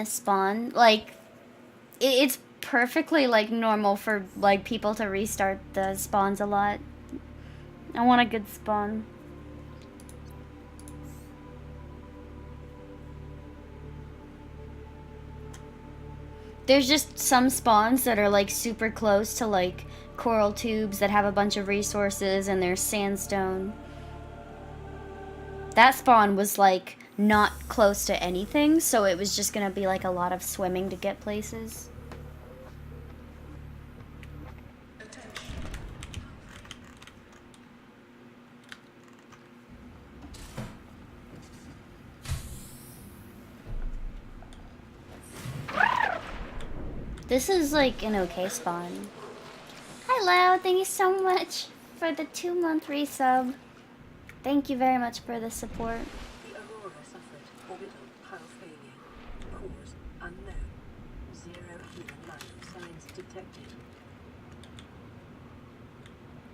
spawn. Like, it's perfectly, like, normal for, like, people to restart the spawns a lot. I want a good spawn. There's just some spawns that are, like, super close to, like, coral tubes that have a bunch of resources, and there's sandstone. That spawn was, like, not close to anything, so it was just gonna be, like, a lot of swimming to get places. This is, like, an okay spawn. Hello, thank you so much for the 2-month resub. Thank you very much for the support. The Aurora suffered orbital hull failure. Cause unknown. 0 human life signs detected.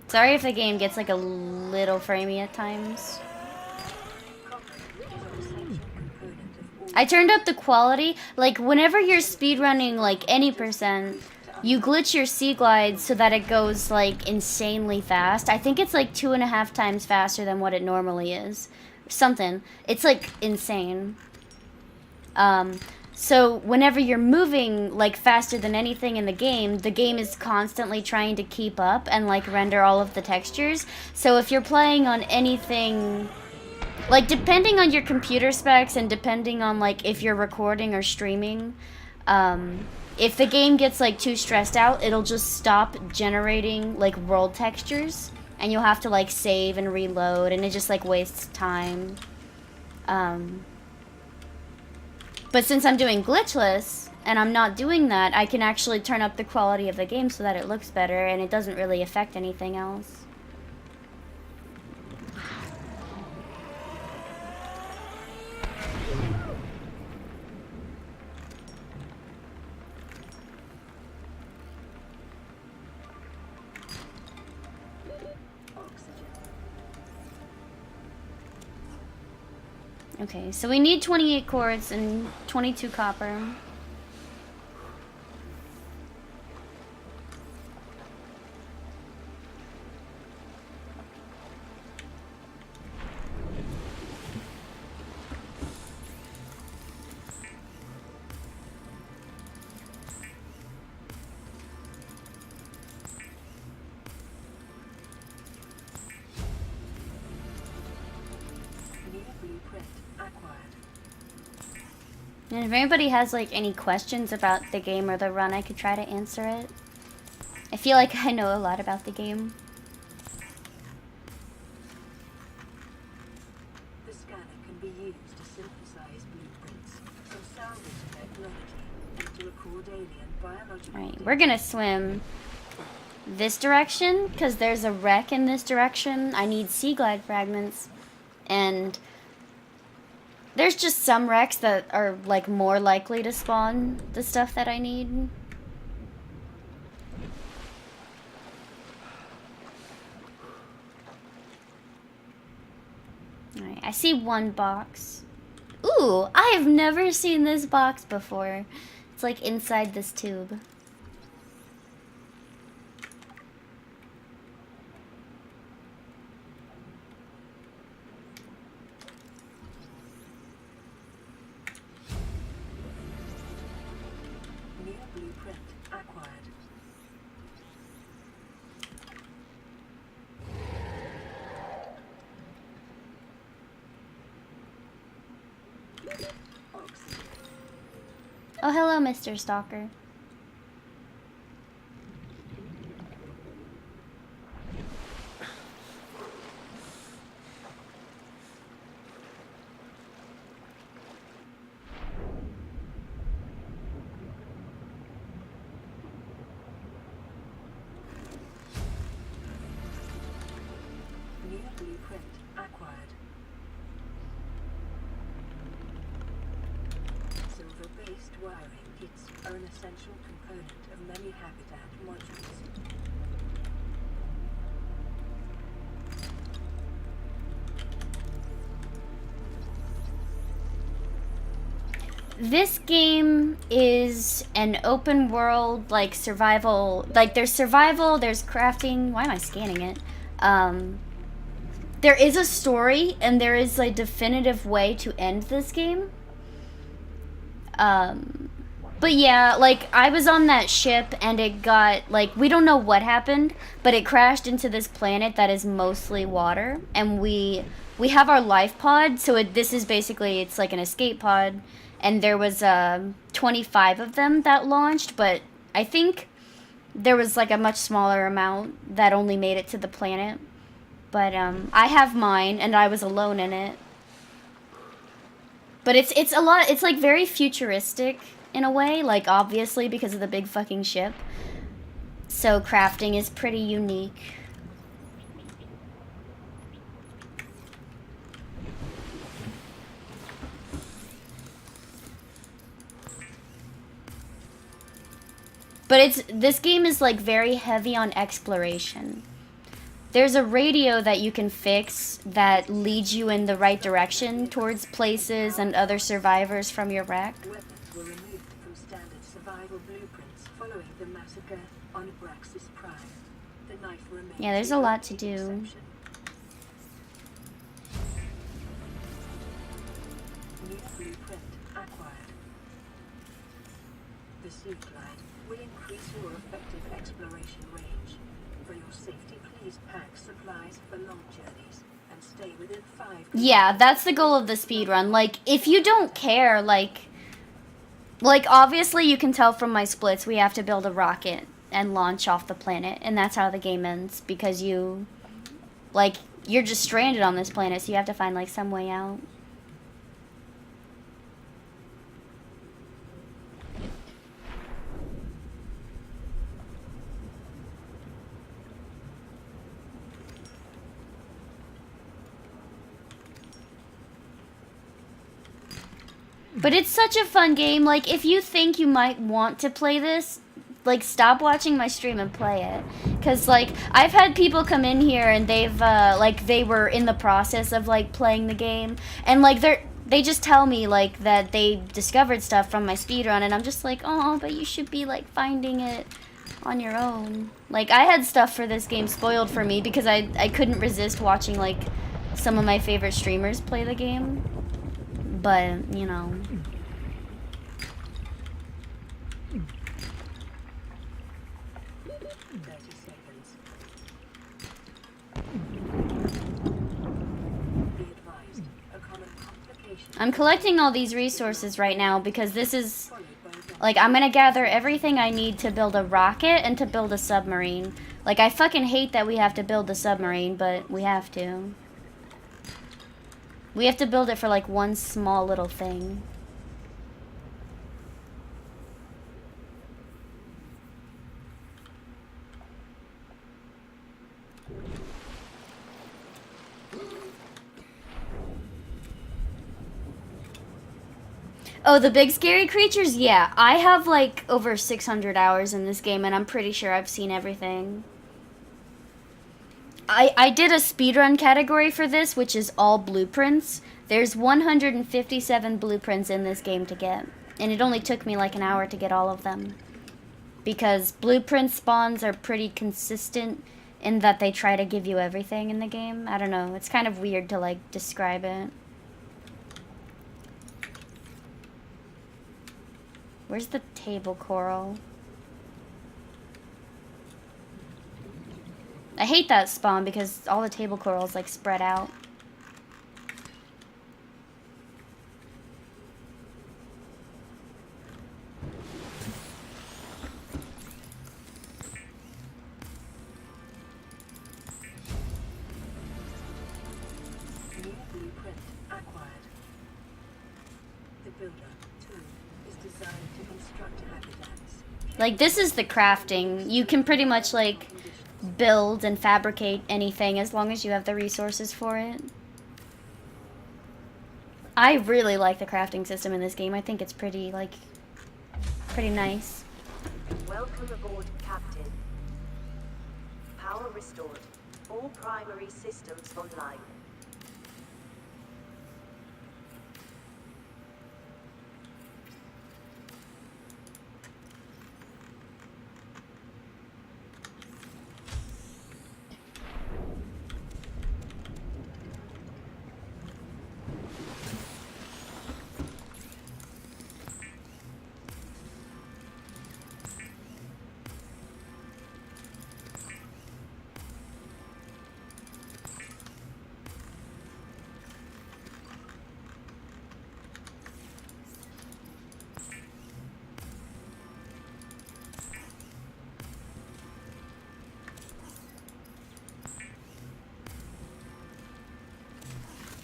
Sorry if the game gets, like, a little framey at times. I turned up the quality. Like, whenever you're speedrunning, like, any percent, you glitch your sea glide so that it goes, like, insanely fast. I think it's, like, 2.5 times faster than what it normally is. Something. It's, like, insane. So whenever you're moving, like, faster than anything in the game is constantly trying to keep up and, like, render all of the textures. So if you're playing on anything... Like, depending on your computer specs and depending on, like, if you're recording or streaming, if the game gets, like, too stressed out, it'll just stop generating, like, world textures, and you'll have to, like, save and reload, and it just, like, wastes time. But since I'm doing glitchless, and I'm not doing that, I can actually turn up the quality of the game so that it looks better, and it doesn't really affect anything else. Okay, so we need 28 quartz and 22 copper. And if anybody has, like, any questions about the game or the run, I could try to answer it. I feel like I know a lot about the game. The scanner can be used to synthesize blueprints, so salvage technology into a Cordalian biological... Alright, we're gonna swim this direction, because there's a wreck in this direction. I need sea glide fragments. And there's just some wrecks that are, like, more likely to spawn the stuff that I need. Alright, I see one box. Ooh, I have never seen this box before. It's, like, inside this tube. Oh, hello, Mr. Stalker. Are an essential component of many habitat modules. This game is an open world, like, survival. Like, there's survival, there's crafting. Why am I scanning it? There is a story, and there is a definitive way to end this game. But yeah, like, I was on that ship, and it got, like, we don't know what happened, but it crashed into this planet that is mostly water, and we have our life pod, so this is basically, it's like an escape pod, and there was 25 of them that launched, but I think there was, like, a much smaller amount that only made it to the planet. But I have mine, and I was alone in it. But it's a lot, it's like very futuristic in a way, like obviously because of the big fucking ship. So crafting is pretty unique. But this game is like very heavy on exploration. There's a radio that you can fix that leads you in the right direction towards places and other survivors from your wreck. Weapons were removed from standard survival blueprints following the massacre on Braxis Prime. The knife remains. Yeah, there's a lot to do. New blueprint acquired. The suit line will increase your effective exploration range. For your safety, please pack supplies for long journeys and stay within 5. Yeah, that's the goal of the speedrun. Like, if you don't care, like obviously you can tell from my splits we have to build a rocket and launch off the planet, and that's how the game ends, because you're just stranded on this planet, so you have to find, like, some way out. But it's such a fun game. Like, if you think you might want to play this, like, stop watching my stream and play it. Because, like, I've had people come in here and they've, like, they were in the process of, like, playing the game. And, like, they just tell me, like, that they discovered stuff from my speedrun. And I'm just like, oh, but you should be, like, finding it on your own. Like, I had stuff for this game spoiled for me because I couldn't resist watching, like, some of my favorite streamers play the game. But, you know. I'm collecting all these resources right now because this is, like, I'm gonna gather everything I need to build a rocket and to build a submarine. Like, I fucking hate that we have to build a submarine, but we have to. We have to build it for, like, one small little thing. Oh, the big scary creatures? Yeah, I have, like, over 600 hours in this game, and I'm pretty sure I've seen everything. I did a speedrun category for this, which is all blueprints. There's 157 blueprints in this game to get. And it only took me like an hour to get all of them. Because blueprint spawns are pretty consistent in that they try to give you everything in the game. I don't know, it's kind of weird to, like, describe it. Where's the table coral? I hate that spawn because all the table corals, like, spread out. New blueprint acquired. The builder tool is designed to construct habitats. Like, this is the crafting. You can pretty much, like, build and fabricate anything as long as you have the resources for it. I really like the crafting system in this game. I think it's pretty, like, pretty nice. Welcome aboard, Captain. Power restored. All primary systems online.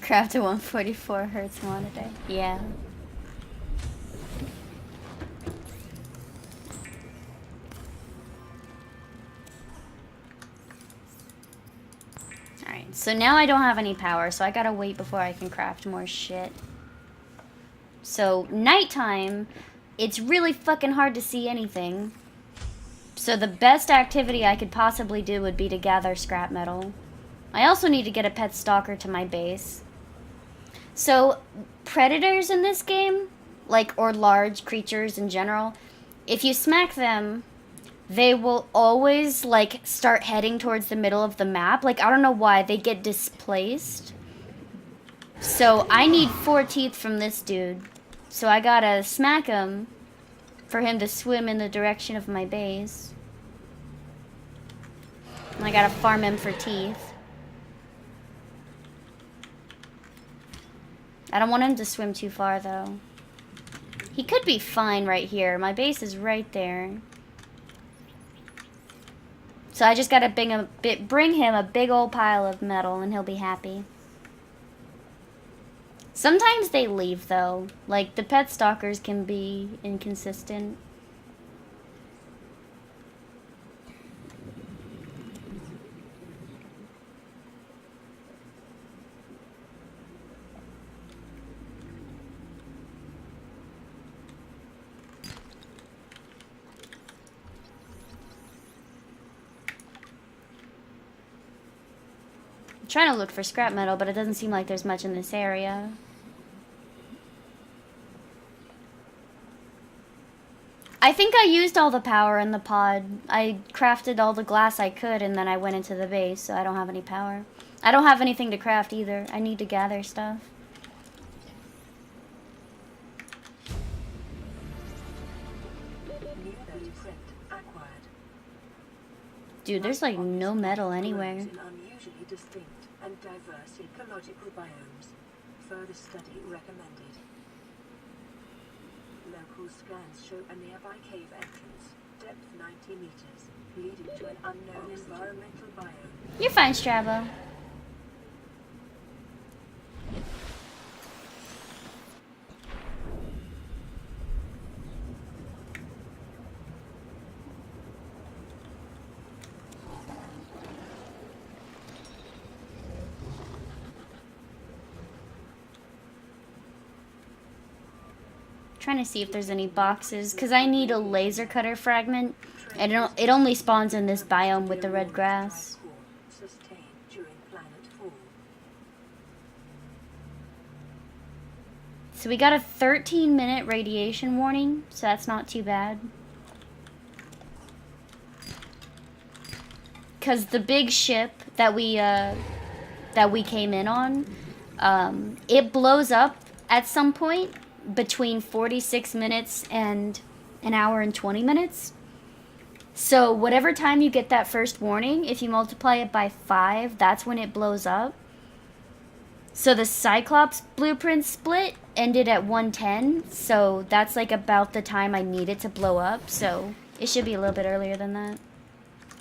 Craft a 144 hertz monitor. Yeah. Alright, so now I don't have any power, so I gotta wait before I can craft more shit. So, nighttime, it's really fucking hard to see anything. So the best activity I could possibly do would be to gather scrap metal. I also need to get a pet stalker to my base. So, predators in this game, like, or large creatures in general, if you smack them, they will always, like, start heading towards the middle of the map. Like, I don't know why, they get displaced. So, I need 4 teeth from this dude. So I gotta smack him for him to swim in the direction of my base. And I gotta farm him for teeth. I don't want him to swim too far, though. He could be fine right here. My base is right there. So I just gotta bring him a big old pile of metal, and he'll be happy. Sometimes they leave, though. Like, the pet stalkers can be inconsistent. I'm trying to look for scrap metal, but it doesn't seem like there's much in this area. I think I used all the power in the pod. I crafted all the glass I could, and then I went into the base, so I don't have any power. I don't have anything to craft either. I need to gather stuff. Dude, there's like no metal anywhere. Unusually distinct and diverse ecological biomes. Further study recommended. Local scans show a nearby cave entrance, depth 90 meters, leading to an unknown environmental biome. You're fine, Strabo. Trying to see if there's any boxes, because I need a laser cutter fragment, and it only spawns in this biome with the red grass. So we got a 13-minute radiation warning, so that's not too bad. Because the big ship that we came in on, it blows up at some point between 46 minutes and an hour and 20 minutes. So whatever time you get that first warning, if you multiply it by 5, that's when it blows up. So the Cyclops blueprint split ended at 110, so that's like about the time I need it to blow up, so it should be a little bit earlier than that.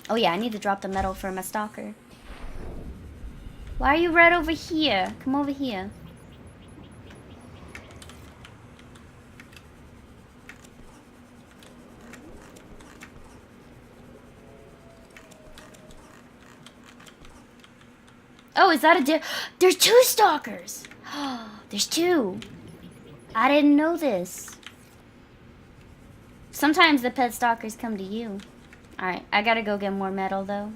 Oh yeah, I need to drop the metal for my stalker. Why are you right over here? Come over here. Oh, is that a there's 2 stalkers! There's 2. I didn't know this. Sometimes the pet stalkers come to you. Alright, I gotta go get more metal, though.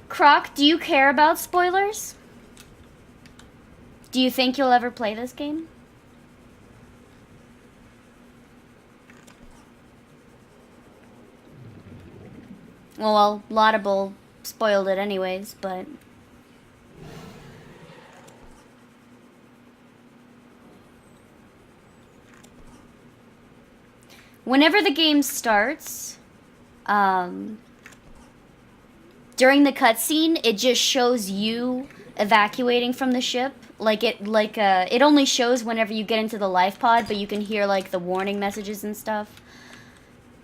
Croc, do you care about spoilers? Do you think you'll ever play this game? Well, Laudable spoiled it anyways, but... Whenever the game starts, during the cutscene, it just shows you evacuating from the ship. It only shows whenever you get into the life pod, but you can hear, like, the warning messages and stuff.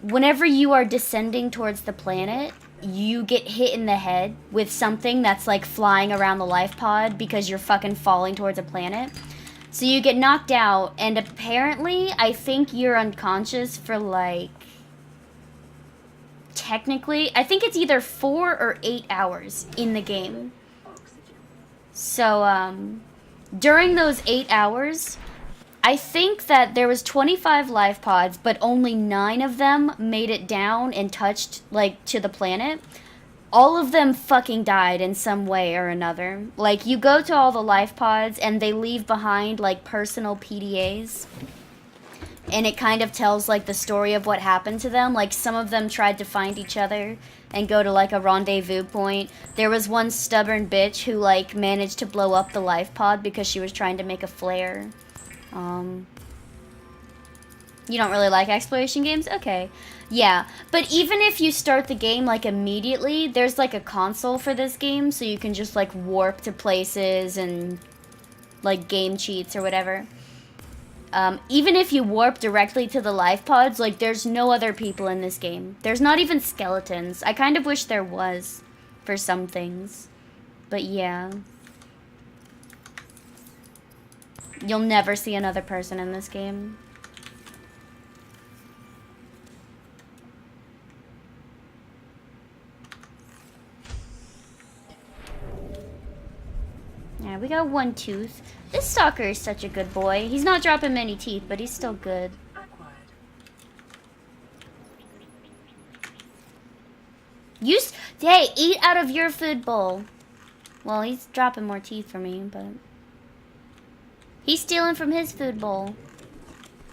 whenever you are descending towards the planet, you get hit in the head with something that's like flying around the life pod because you're fucking falling towards a planet. So you get knocked out, and apparently, I think you're unconscious for like, technically, I think it's either 4 or 8 hours in the game. So, during those 8 hours, I think that there was 25 life pods, but only 9 of them made it down and touched, like, to the planet. All of them fucking died in some way or another. Like, you go to all the life pods, and they leave behind, like, personal PDAs. And it kind of tells, like, the story of what happened to them. Like, some of them tried to find each other and go to, like, a rendezvous point. There was one stubborn bitch who, like, managed to blow up the life pod because she was trying to make a flare. You don't really like exploration games? Okay. Yeah, but even if you start the game, like, immediately, there's, like, a console for this game, so you can just, like, warp to places and, like, game cheats or whatever. Even if you warp directly to the life pods, like, there's no other people in this game. There's not even skeletons. I kind of wish there was for some things. But yeah. You'll never see another person in this game. Yeah, we got one tooth. This stalker is such a good boy. He's not dropping many teeth, but he's still good. Hey, eat out of your food bowl. Well, he's dropping more teeth for me, but... he's stealing from his food bowl.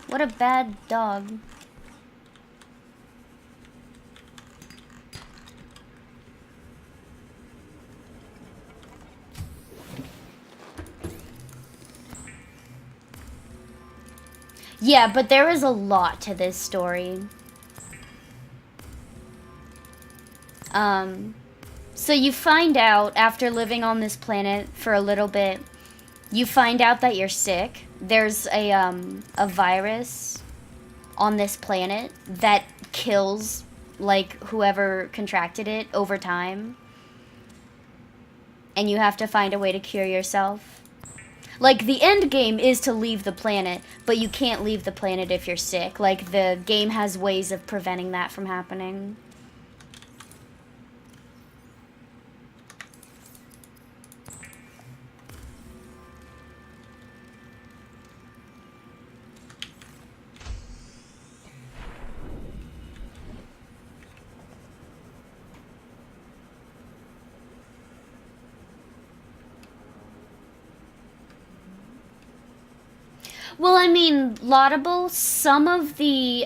What a bad dog. Yeah, but there is a lot to this story. So you find out, after living on this planet for a little bit, you find out that you're sick. There's a virus on this planet that kills, like, whoever contracted it over time. And you have to find a way to cure yourself. Like, the end game is to leave the planet, but you can't leave the planet if you're sick. Like, the game has ways of preventing that from happening. Well, I mean, laudable. Some of the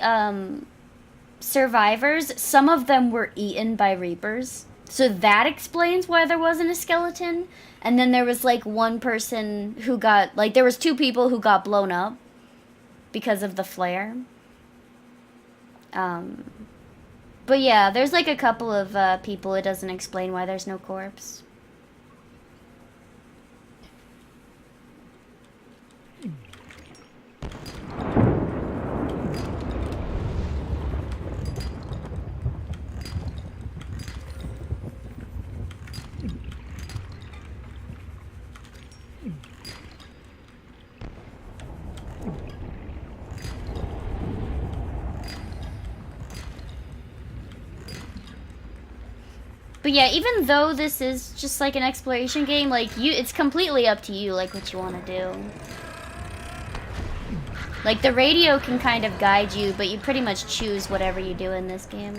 survivors, some of them were eaten by reapers. So that explains why there wasn't a skeleton. And then there was, like, one person who got, like, there was 2 people who got blown up because of the flare. But yeah, there's, like, a couple of people it doesn't explain why there's no corpse. But yeah, even though this is just like an exploration game, like, it's completely up to you, like, what you want to do. Like, the radio can kind of guide you, but you pretty much choose whatever you do in this game.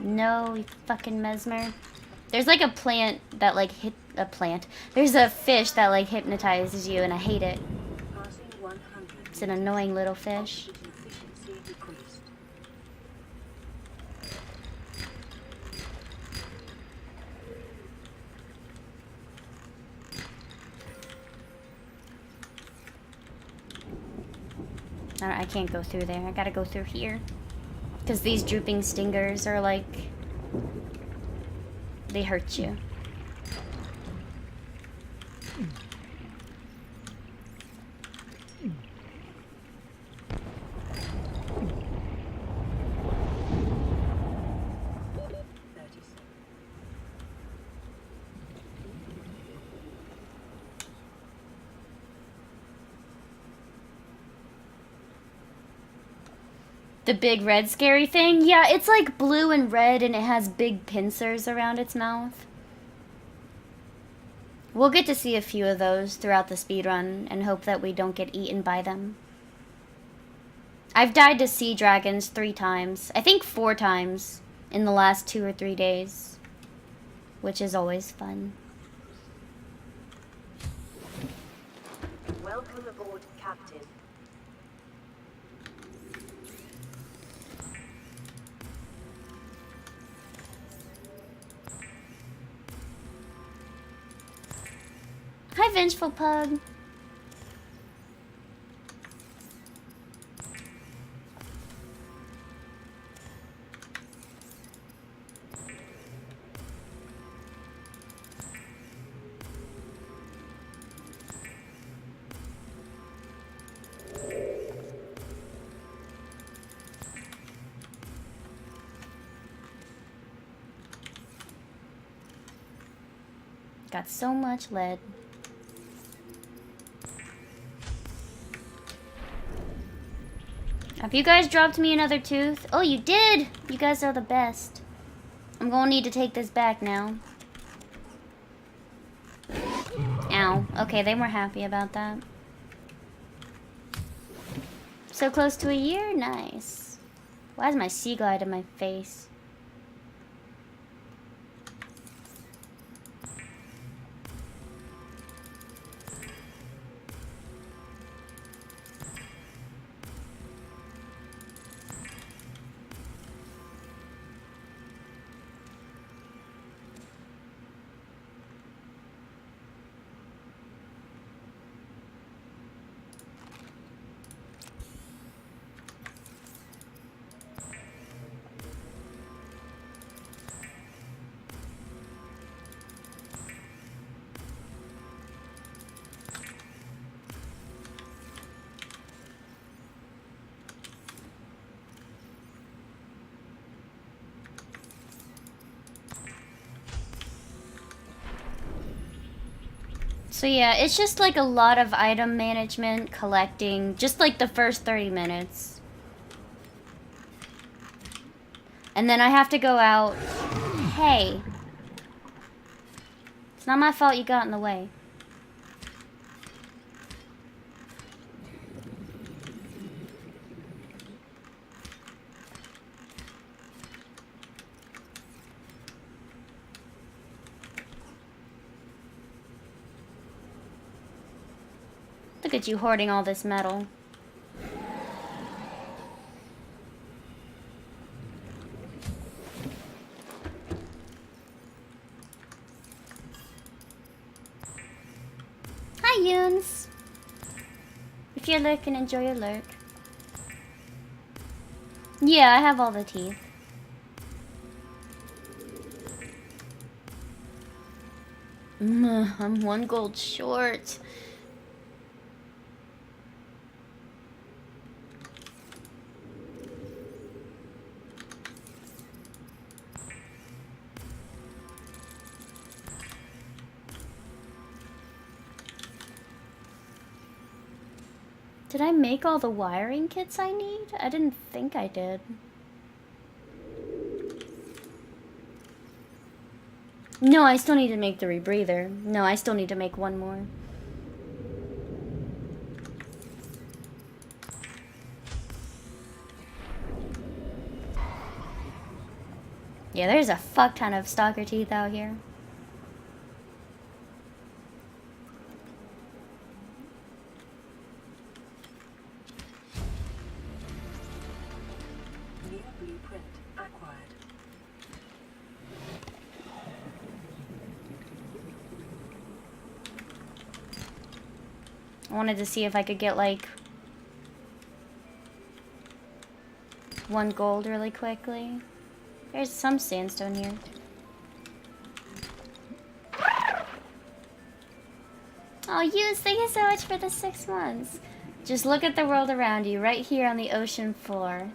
No, you fucking mesmer. There's like a plant that like There's a fish that like hypnotizes you, and I hate it. It's an annoying little fish. I can't go through there. I gotta go through here. Because these drooping stingers are like... they hurt you. The big red scary thing? Yeah, it's like blue and red and it has big pincers around its mouth. We'll get to see a few of those throughout the speedrun and hope that we don't get eaten by them. I've died to sea dragons 3 times. I think 4 times in the last 2 or 3 days. Which is always fun. Welcome aboard, Captain. Hi, Vengeful Pug. Got so much lead. Have you guys dropped me another tooth? Oh, you did! You guys are the best. I'm gonna need to take this back now. Ow. Okay, they were happy about that. So close to a year? Nice. Why is my sea glide in my face? So yeah, it's just like a lot of item management, collecting, just like the first 30 minutes. And then I have to go out. Hey. It's not my fault you got in the way. Look at you hoarding all this metal. Hi, Yoons. If you're lurking, enjoy your lurk. Yeah, I have all the teeth. I'm 1 gold short. Did I make all the wiring kits I need? I didn't think I did. No, I still need to make the rebreather. No, I still need to make 1 more. Yeah, there's a fuck ton of stalker teeth out here. New blueprint acquired. I wanted to see if I could get like 1 gold really quickly. There's some sandstone here. Oh, Yus, thank you so much for the 6 months. Just look at the world around you, right here on the ocean floor.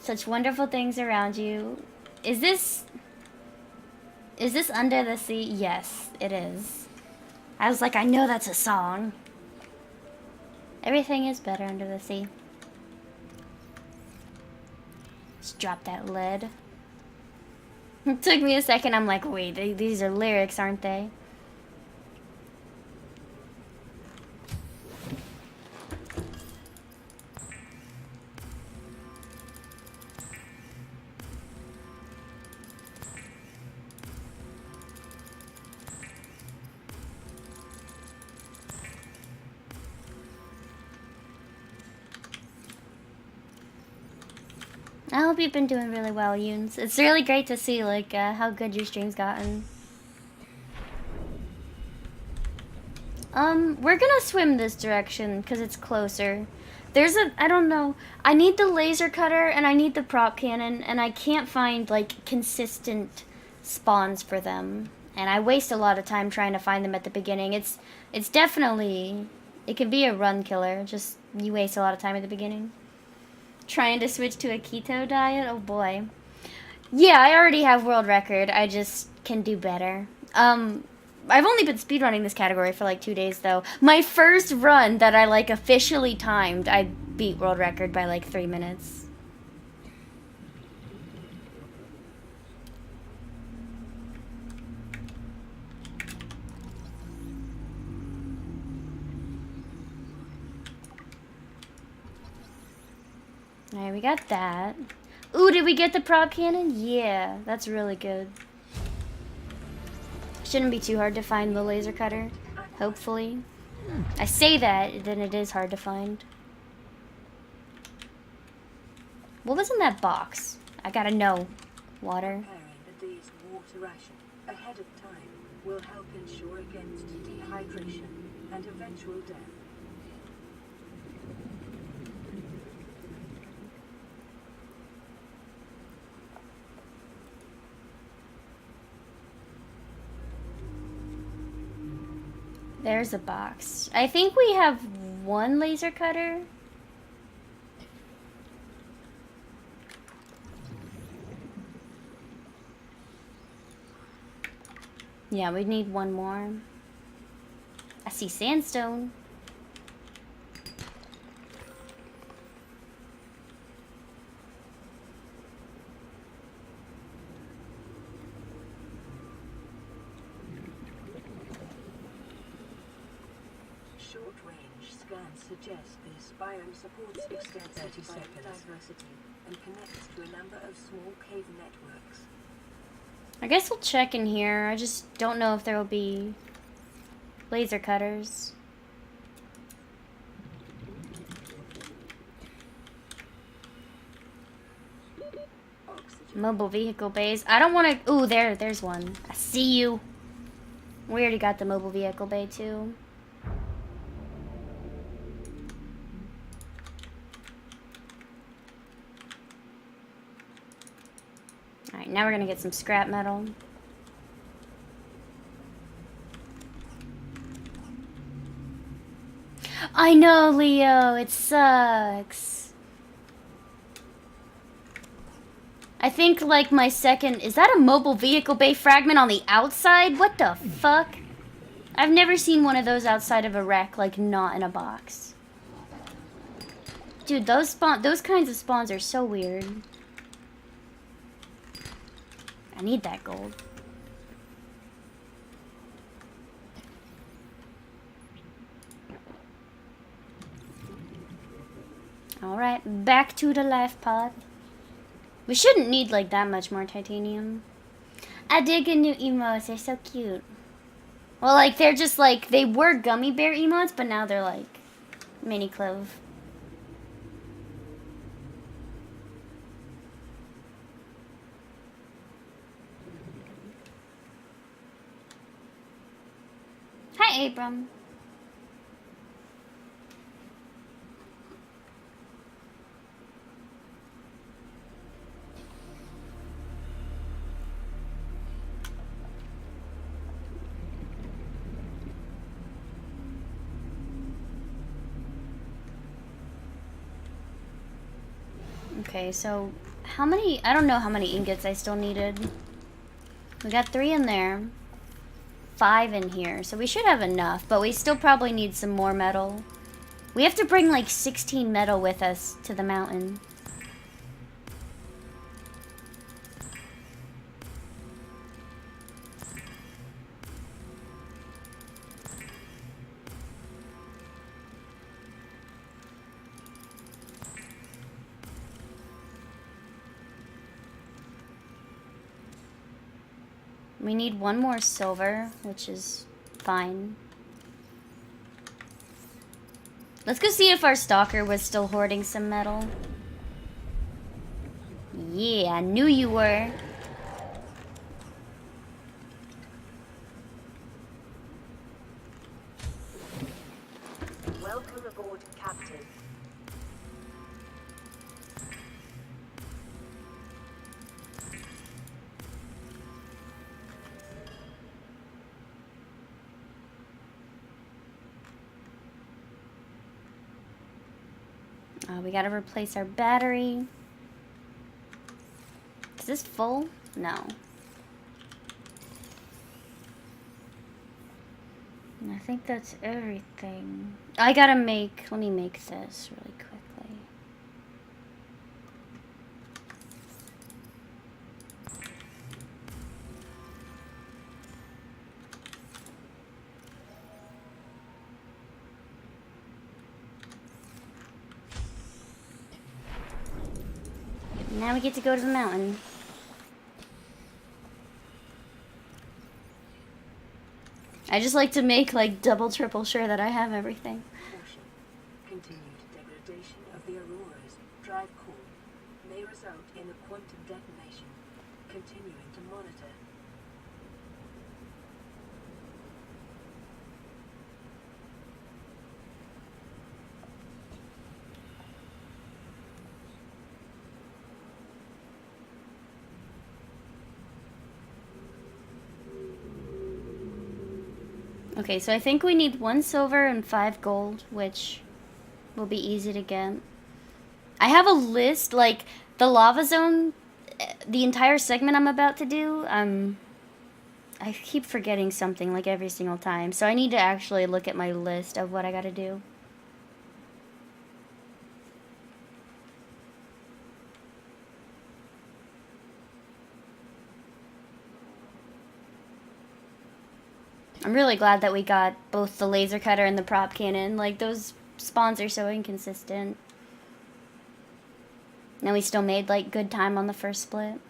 Such wonderful things around you. Is this Under the Sea? Yes, it is. I was like, I know that's a song. Everything is better under the sea. Just drop that lead. It took me a second. I'm like, wait, these are lyrics, aren't they? I hope you've been doing really well, Yoons. It's really great to see, like, how good your stream's gotten. We're gonna swim this direction, because it's closer. There's I don't know, I need the laser cutter, and I need the prop cannon, and I can't find, like, consistent spawns for them. And I waste a lot of time trying to find them at the beginning. It's definitely, it can be a run killer, just, you waste a lot of time at the beginning. Trying to switch to a keto diet? Oh boy. Yeah, I already have world record. I just can do better. I've only been speedrunning this category for like 2 days though. My first run that I like officially timed, I beat world record by like 3 minutes. Alright, we got that. Ooh, did we get the prop cannon? Yeah, that's really good. Shouldn't be too hard to find the laser cutter, hopefully. I say that, then it is hard to find. What was in that box? I gotta know. Water. Preparing a day's water ration ahead of time will help ensure against dehydration and eventual death. There's a box. I think we have 1 laser cutter. Yeah, we need 1 more. I see sandstone. Short-range scans suggest this biome supports extensive biodiversity and connects to a number of small cave networks. I guess we'll check in here. I just don't know if there will be laser cutters. Mobile vehicle bays. I don't want to... Ooh, there's one. I see you. We already got the mobile vehicle bay, too. Alright, now we're gonna get some scrap metal. I know, Leo. It sucks. I think, like, my second... Is that a mobile vehicle bay fragment on the outside? What the fuck? I've never seen one of those outside of a wreck, like, not in a box. Dude, those kinds of spawns are so weird. I need that gold. Alright, back to the life pod. We shouldn't need like that much more titanium. I dig a new emotes, they're so cute. Well, like, they're just like, they were gummy bear emotes, but now they're like mini clove. Hi, Abram. Okay, so how many... I don't know how many ingots I still needed. We got 3 in there. 5 in here. So we should have enough, but we still probably need some more metal. We have to bring like 16 metal with us to the mountain. We need 1 more silver, which is fine. Let's go see if our stalker was still hoarding some metal. Yeah, I knew you were. Welcome aboard, Captain. We gotta replace our battery. Is this full? No. I think that's everything. I gotta make... Let me make this really quickly. Now we get to go to the mountain. I just like to make like double, triple sure that I have everything. Caution. Continued degradation of the auroras. Drive core may result in a quantum detonation. Continuing to monitor. Okay, so I think we need 1 silver and 5 gold, which will be easy to get. I have a list, like, the lava zone, the entire segment I'm about to do, I keep forgetting something, like, every single time. So I need to actually look at my list of what I gotta do. I'm really glad that we got both the laser cutter and the prop cannon. Like, those spawns are so inconsistent. And we still made, like, good time on the first split.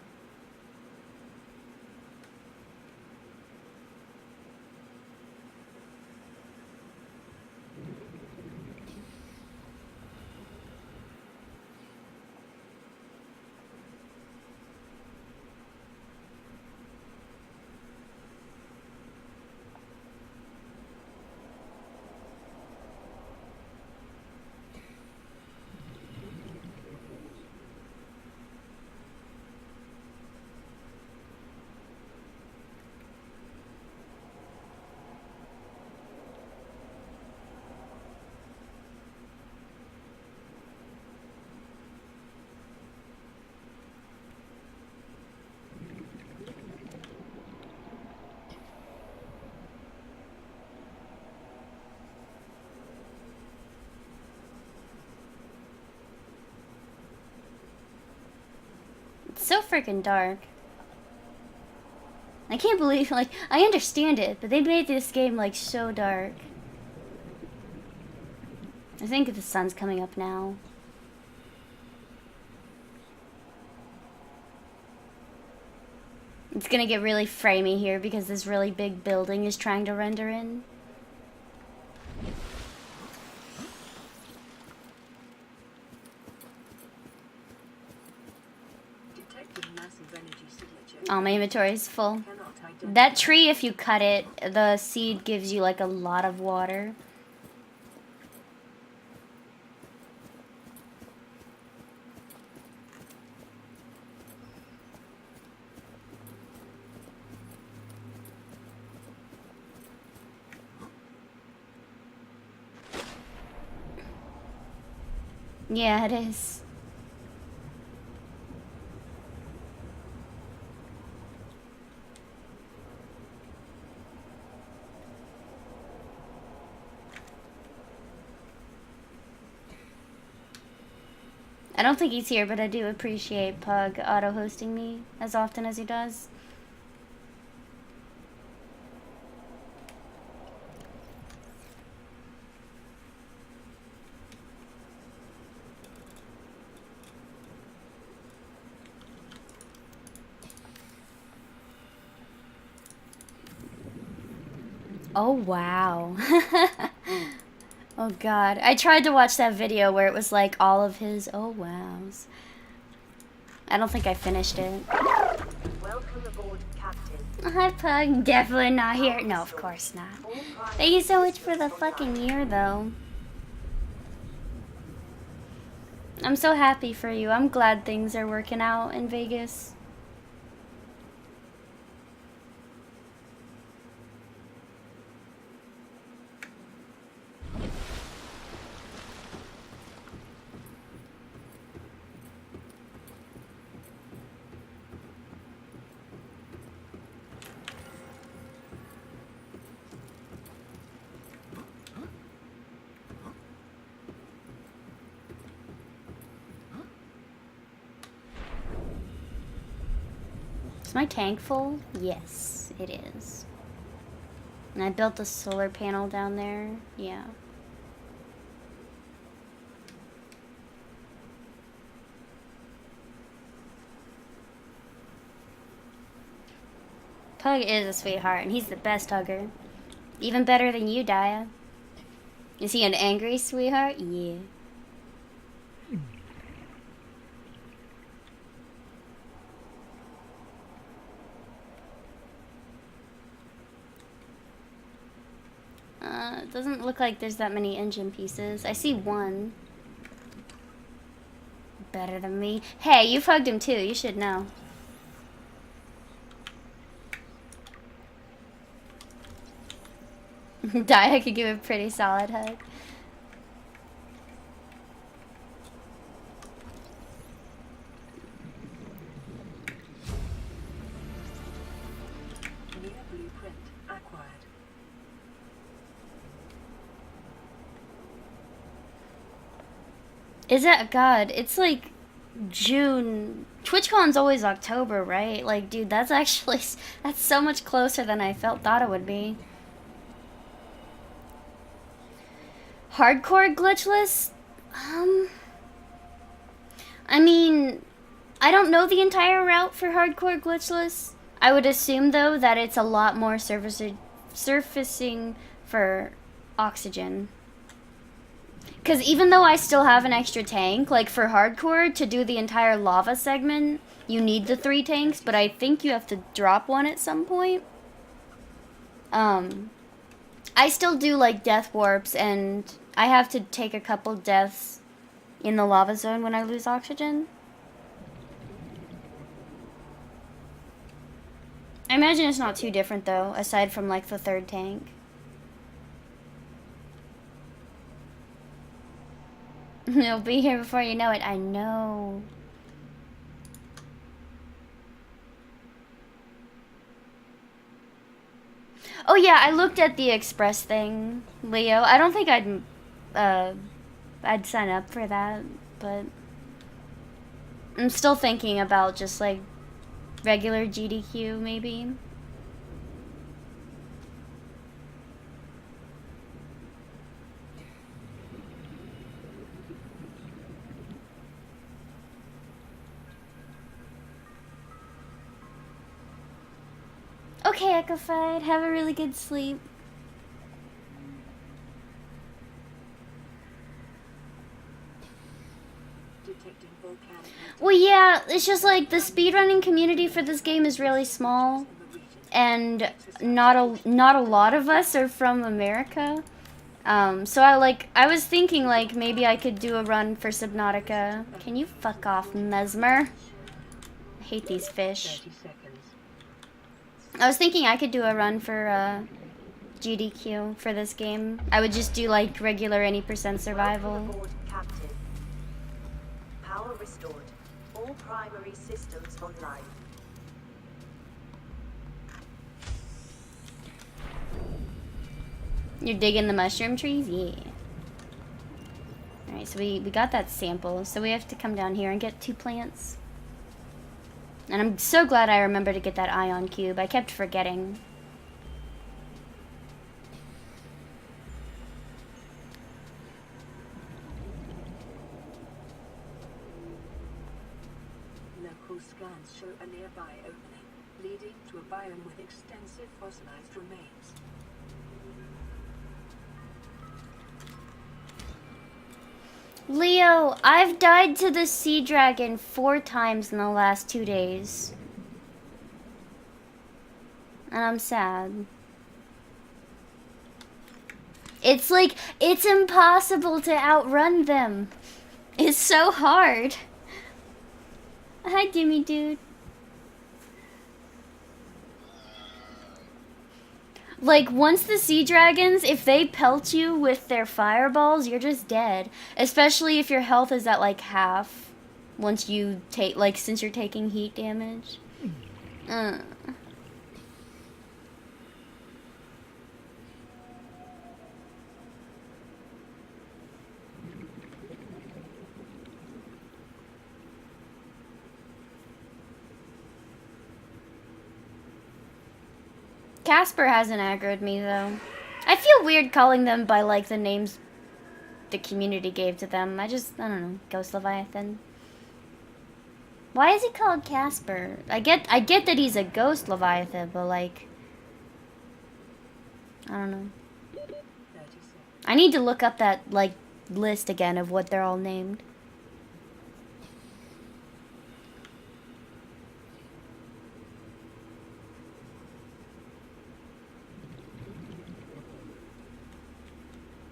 It's so freaking dark. I can't believe, like, I understand it, but they made this game, like, so dark. I think the sun's coming up now. It's gonna get really framey here because this really big building is trying to render in. Oh, my inventory is full. That tree, if you cut it, the seed gives you like a lot of water. Yeah, it is. I don't think he's here, but I do appreciate Pug auto-hosting me as often as he does. Oh, wow. Oh, God. I tried to watch that video where it was like all of his oh, wows. I don't think I finished it. Welcome aboard, Captain. Hi, Pug. Definitely not here. No, of course not. Thank you so much for the fucking year, though. I'm so happy for you. I'm glad things are working out in Vegas. Is my tank full? Yes, it is. And I built a solar panel down there. Yeah. Pug is a sweetheart, and he's the best hugger. Even better than you, Daya. Is he an angry sweetheart? Yeah. It doesn't look like there's that many engine pieces. I see one. Better than me. Hey, you've hugged him too. You should know. Daya could give a pretty solid hug. New blueprint acquired. Is it? God, it's like June. TwitchCon's always October, right? Like, dude, that's actually, that's so much closer than I thought it would be. Hardcore glitchless? I mean, I don't know the entire route for hardcore glitchless. I would assume, though, that it's a lot more surfacing for oxygen. Because even though I still have an extra tank, like for hardcore, to do the entire lava segment, you need the 3 tanks, but I think you have to drop one at some point. I still do like death warps, and I have to take a couple deaths in the lava zone when I lose oxygen. I imagine it's not too different though, aside from like the 3rd tank. It'll be here before you know it. I know. Oh yeah, I looked at the express thing, Leo. I don't think I'd sign up for that, but I'm still thinking about just like regular GDQ maybe. Okay, Echofied, have a really good sleep. Detecting volcanic Well, yeah, it's just like the speedrunning community for this game is really small, and not a lot of us are from America. So I was thinking like maybe I could do a run for Subnautica. Can you fuck off, Mesmer? I hate these fish. 30 seconds. I was thinking I could do a run for GDQ for this game. I would just do like regular any % survival. Welcome aboard, Captain. Power restored. All primary systems online. You're digging the mushroom trees? Yeah. Alright, Alright, so we got that sample, so we have to come down here and get 2 plants. And I'm so glad I remembered to get that ion cube. I kept forgetting. Local scans show a nearby opening, leading to a biome with extensive fossilized remains. Leo, I've died to the sea dragon 4 times in the last 2 days. And I'm sad. It's like, it's impossible to outrun them. It's so hard. Hi, Dimmy dude. Like, once the sea dragons, if they pelt you with their fireballs, you're just dead. Especially if your health is at, like, half. Once you take, like, since you're taking heat damage. Casper hasn't aggroed me, though. I feel weird calling them by, like, the names the community gave to them. I don't know, Ghost Leviathan. Why is he called Casper? I get that he's a ghost Leviathan, but, like, I don't know. I need to look up that, like, list again of what they're all named.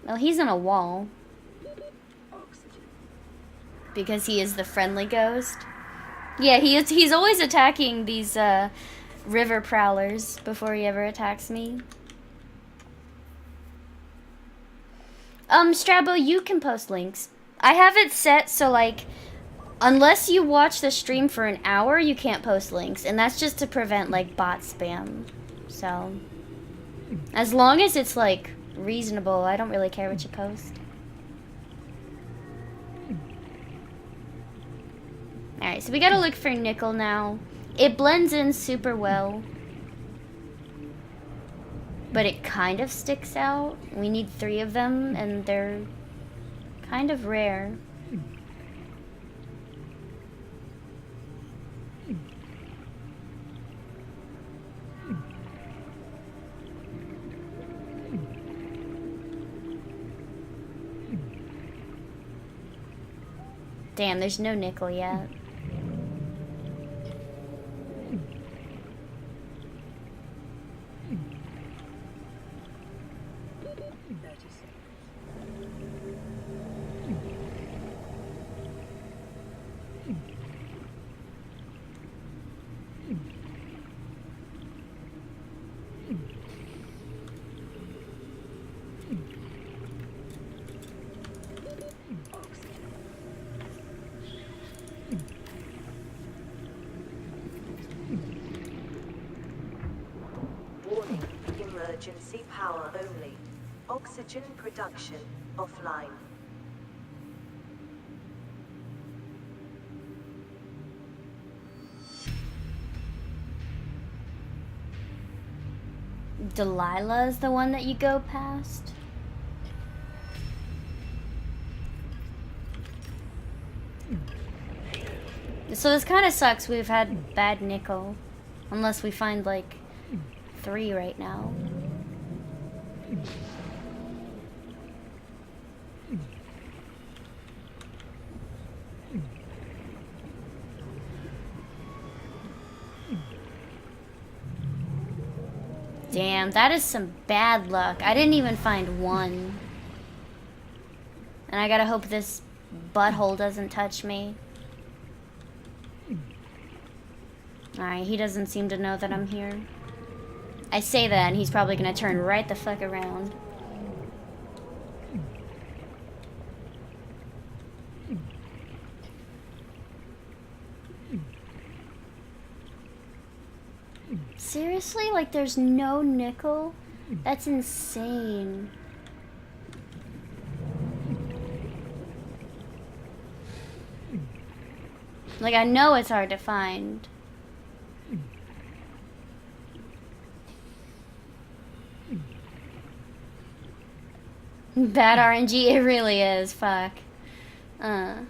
Oh, he's on a wall. Because he is the friendly ghost. Yeah, he's always attacking these river prowlers before he ever attacks me. Strabo, you can post links. I have it set so, like, unless you watch the stream for an hour, you can't post links. And that's just to prevent, like, bot spam. So, as long as it's, like, reasonable, I don't really care what you post. Alright, so we gotta look for nickel now. It blends in super well, but it kind of sticks out. We need 3 of them, and they're kind of rare. Damn, there's no nickel yet. Emergency power only. Oxygen production offline. Delilah is the one that you go past? So this kind of sucks. We've had bad nickel. Unless we find, like, 3 right now. Damn, that is some bad luck. I didn't even find 1. And I gotta hope this butthole doesn't touch me. Alright, he doesn't seem to know that I'm here. I say that and he's probably gonna turn right the fuck around. Seriously? Like, there's no nickel? That's insane. Like, I know it's hard to find. Bad RNG, it really is. Fuck. The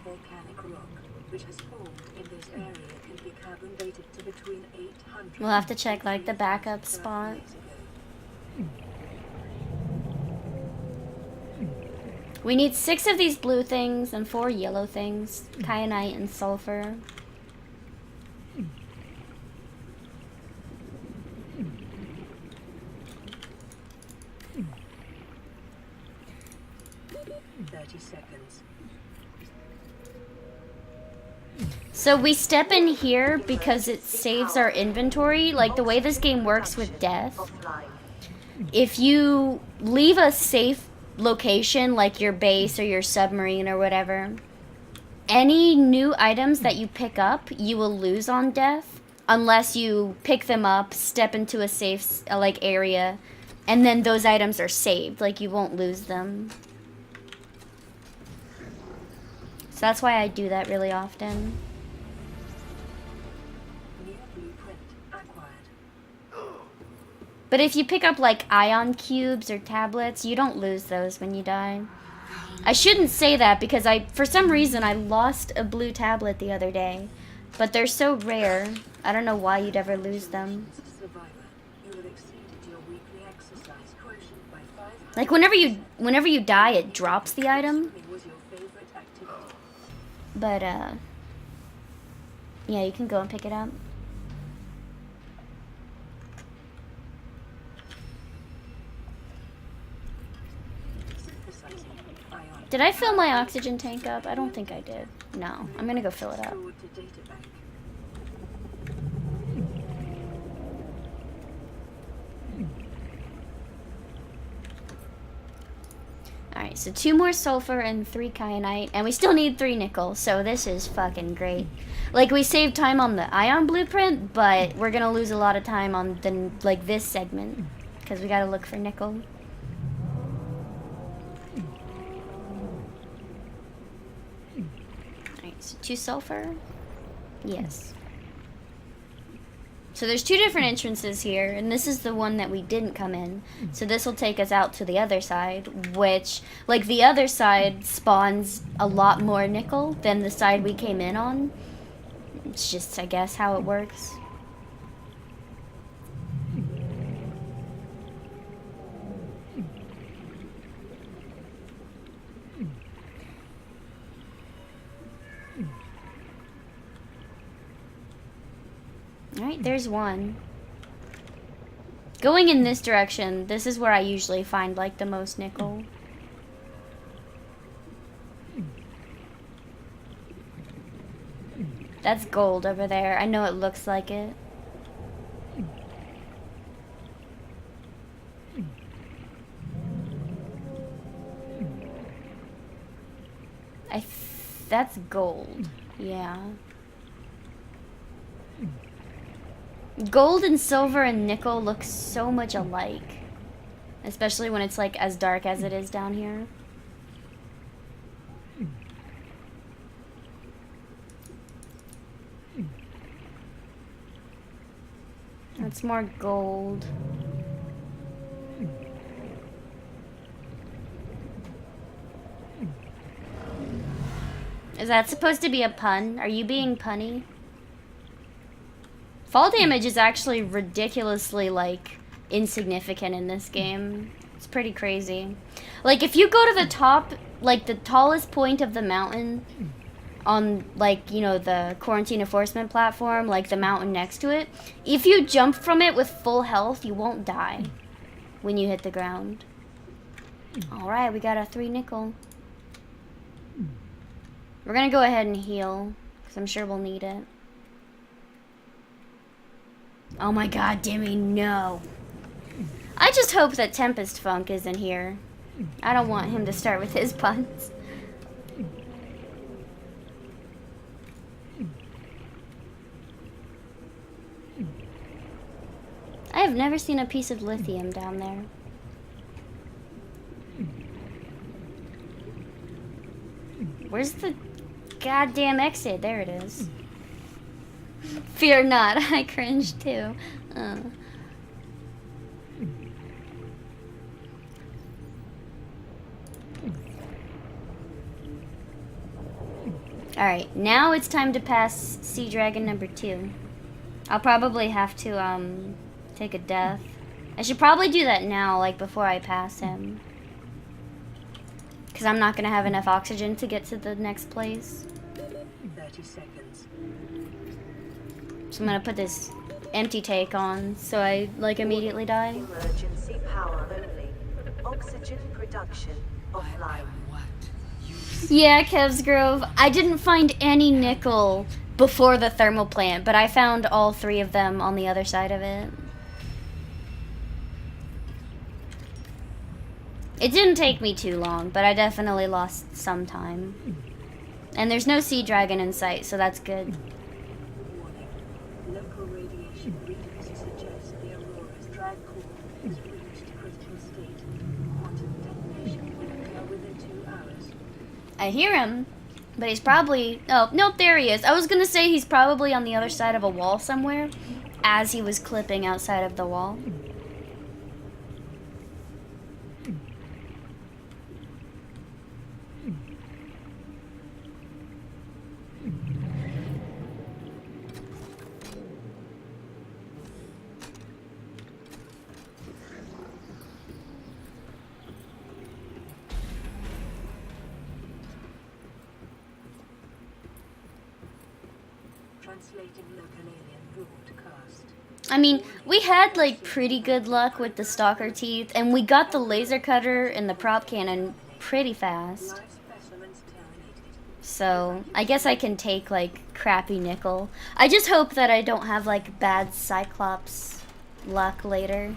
volcanic rock, which has formed in this area, can be carbon dated to between 800. We'll have to check, like, the backup spot. We need 6 of these blue things and 4 yellow things. Kyanite and sulfur. Seconds. So we step in here because it saves our inventory. Like, the way this game works with death, if you leave a safe location, like your base or your submarine or whatever, any new items that you pick up, you will lose on death, unless you pick them up, step into a safe, like, area, and then those items are saved. Like, you won't lose them. So that's why I do that really often. New blueprint acquired. But if you pick up, like, ion cubes or tablets, you don't lose those when you die. I shouldn't say that because for some reason, I lost a blue tablet the other day. But they're so rare, I don't know why you'd ever lose them. Survivor, you have exceeded your weekly exercise quotient by 500. Like, whenever you die, it drops the item. It was your favorite activity. But, yeah, you can go and pick it up. Synthesizing ion. Did I fill my oxygen tank up? I don't think I did. No, I'm gonna go fill it up. Stored to data bank. Alright, so 2 more sulfur and 3 kyanite, and we still need 3 nickel, so this is fucking great. Like, we saved time on the ion blueprint, but we're gonna lose a lot of time on the, like, this segment, because we gotta look for nickel. Alright, so 2 sulfur. Yes. So there's 2 different entrances here, and this is the one that we didn't come in. So this will take us out to the other side, which, like, the other side spawns a lot more nickel than the side we came in on. It's just, I guess, how it works. Alright, there's one. Going in this direction, this is where I usually find, like, the most nickel. That's gold over there. I know it looks like it. That's gold. Yeah. Gold and silver and nickel look so much alike. Especially when it's, like, as dark as it is down here. That's more gold. Is that supposed to be a pun? Are you being punny? Fall damage is actually ridiculously, like, insignificant in this game. It's pretty crazy. Like, if you go to the top, like, the tallest point of the mountain on, like, you know, the quarantine enforcement platform, like the mountain next to it, if you jump from it with full health, you won't die when you hit the ground. Alright, we got a 3 nickel. We're gonna go ahead and heal, because I'm sure we'll need it. Oh my god, Dimmy, no. I just hope that Tempest Funk isn't here. I don't want him to start with his puns. I have never seen a piece of lithium down there. Where's the... goddamn exit. There it is. Fear not, I cringed too. Alright, now it's time to pass Sea Dragon number 2. I'll probably have to, take a death. I should probably do that now, like, before I pass him. Because I'm not going to have enough oxygen to get to the next place. 30 seconds. So I'm going to put this empty tank on, so I, like, immediately die. Emergency power only. Oxygen production offline. Yeah, Kev's Grove. I didn't find any nickel before the thermal plant, but I found all 3 of them on the other side of it. It didn't take me too long, but I definitely lost some time. And there's no sea dragon in sight, so that's good. Warning. Local radiation readings suggest the Aurora's drag core has reached critical state. Quantum detonation will occur within 2 hours. I hear him, but he's probably... Oh, nope, there he is. I was gonna say he's probably on the other side of a wall somewhere, as he was clipping outside of the wall. Translating local alien broadcast. I mean, we had, like, pretty good luck with the stalker teeth, and we got the laser cutter and the prop cannon pretty fast. Live specimens terminated. So, I guess I can take, like, crappy nickel. I just hope that I don't have, like, bad Cyclops luck later.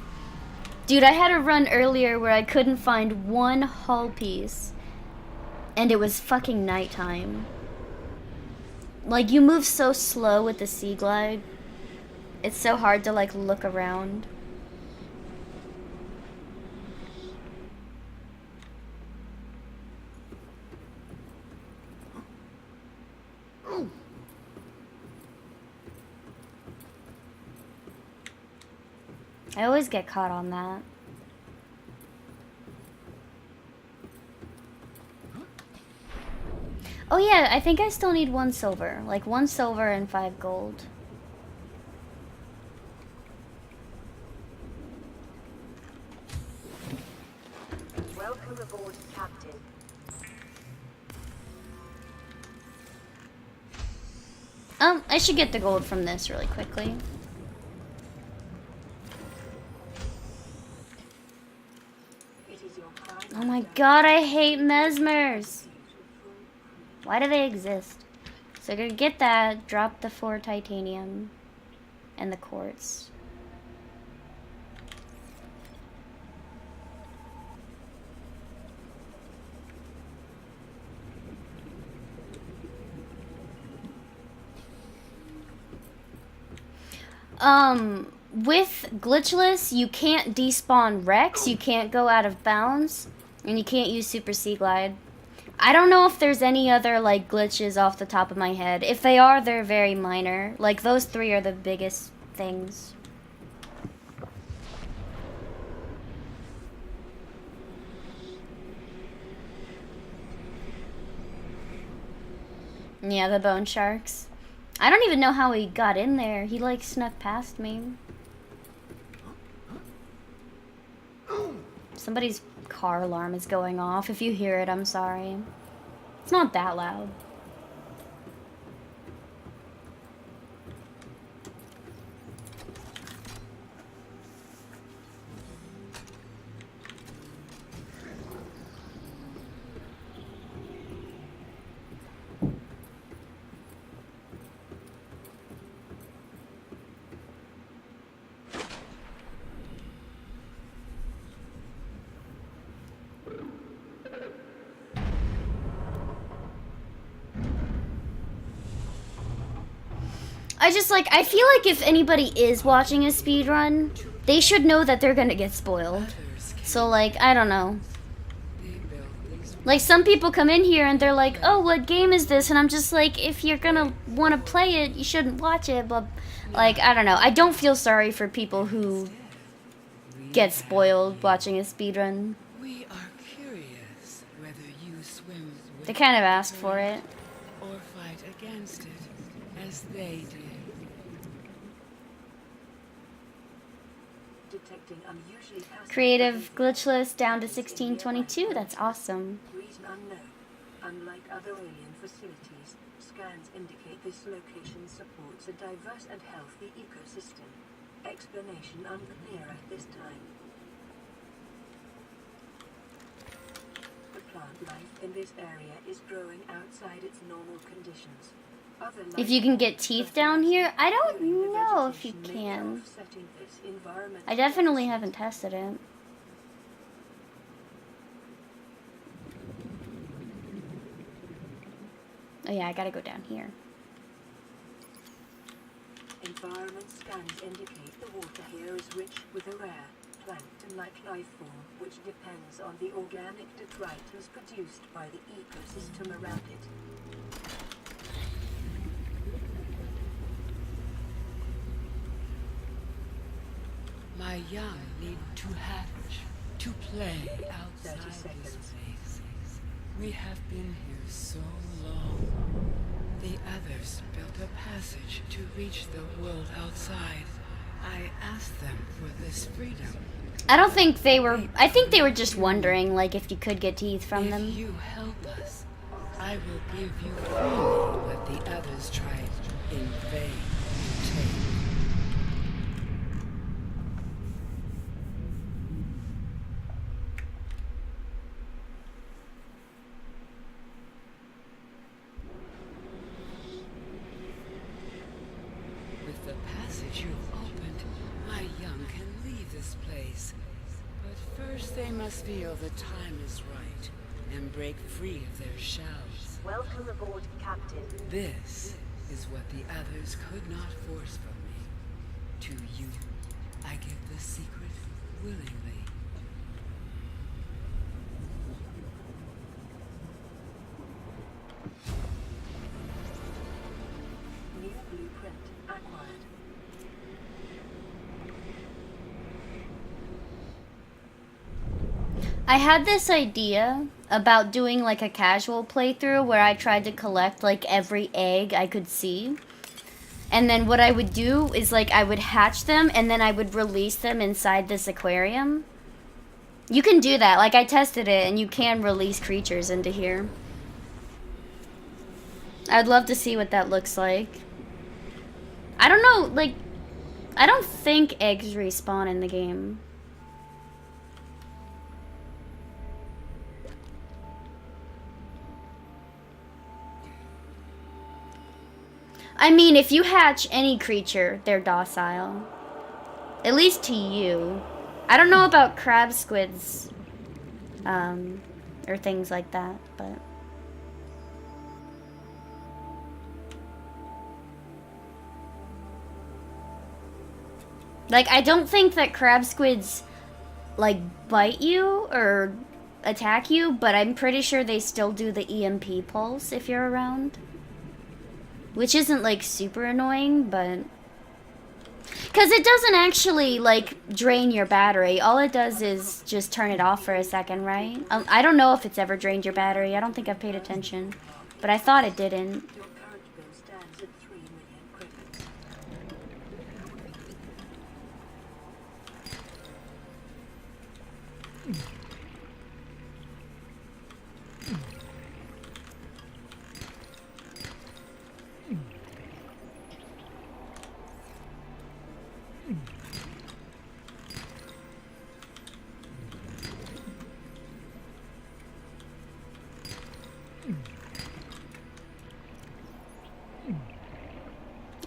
Dude, I had a run earlier where I couldn't find one hull piece, and it was fucking nighttime. Like, you move so slow with the Sea Glide. It's so hard to, like, look around. I always get caught on that. Oh yeah, I think I still need 1 silver. Like 1 silver and 5 gold. Welcome aboard, Captain. I should get the gold from this really quickly. It is your prime. Oh my god, I hate mesmers. Why do they exist? So I'm gonna get that, drop the 4 titanium and the quartz. With Glitchless, you can't despawn Rex, you can't go out of bounds, and you can't use Super Sea Glide. I don't know if there's any other, like, glitches off the top of my head. If they are, they're very minor. Like, those 3 are the biggest things. Yeah, the bone sharks. I don't even know how he got in there. He, like, snuck past me. Somebody's car alarm is going off. If you hear it, I'm sorry. It's not that loud. I feel like if anybody is watching a speedrun, they should know that they're gonna get spoiled. So, like, I don't know. They built these Like, some people come in here and they're like, oh, what game is this? And I'm just like, if you're gonna want to play it, you shouldn't watch it. But, like, I don't know. I don't feel sorry for people who get spoiled watching a speedrun. We are curious whether you swim with They kind of asked for it. or fight against it as they did. Detecting unusually passive Creative glitchless down to 1622. That's awesome. reason unknown. Unlike other alien facilities, scans indicate this location supports a diverse and healthy ecosystem. Explanation unclear at this time. The plant life in this area is growing outside its normal conditions. Other If you can get life teeth down here, I don't the know if you vegetation may be can. offsetting this environmental I definitely deficit. haven't tested it. Oh yeah, I gotta go down here. Environment scans indicate the water here is rich with a rare plankton-like life form which depends on the organic detritus produced by the ecosystem around it. My young need to hatch, to play 30 outside this seconds. place. We have been here so long. The others built a passage to reach the world outside. I asked them for this freedom. I don't think they were. I think they were just wondering, like, if you could get teeth from If them. you help us, I will give you freely what the others tried in vain to take. With the passage you've opened, my young can leave this place. But first they must feel the time is right and break free of their shells. Welcome aboard, Captain. This is what the others could not force from me. To you, I give the secret willingly. New blueprint acquired. I had this idea about doing like a casual playthrough where I tried to collect like every egg I could see. And then what I would do is like I would hatch them and then I would release them inside this aquarium. You can do that. Like I tested it and you can release creatures into here. I'd love to see what that looks like. I don't know, like I don't think eggs respawn in the game. I mean, if you hatch any creature, they're docile. At least to you. I don't know about crab squids, or things like that, but... Like, I don't think that crab squids, like, bite you or attack you, but I'm pretty sure they still do the EMP pulse if you're around. Which isn't, like, super annoying, but... Because it doesn't actually, like, drain your battery. All it does is just turn it off for a second, right? I don't know if it's ever drained your battery. I don't think I've paid attention. But I thought it didn't. Your current bill stands at 3 million credits.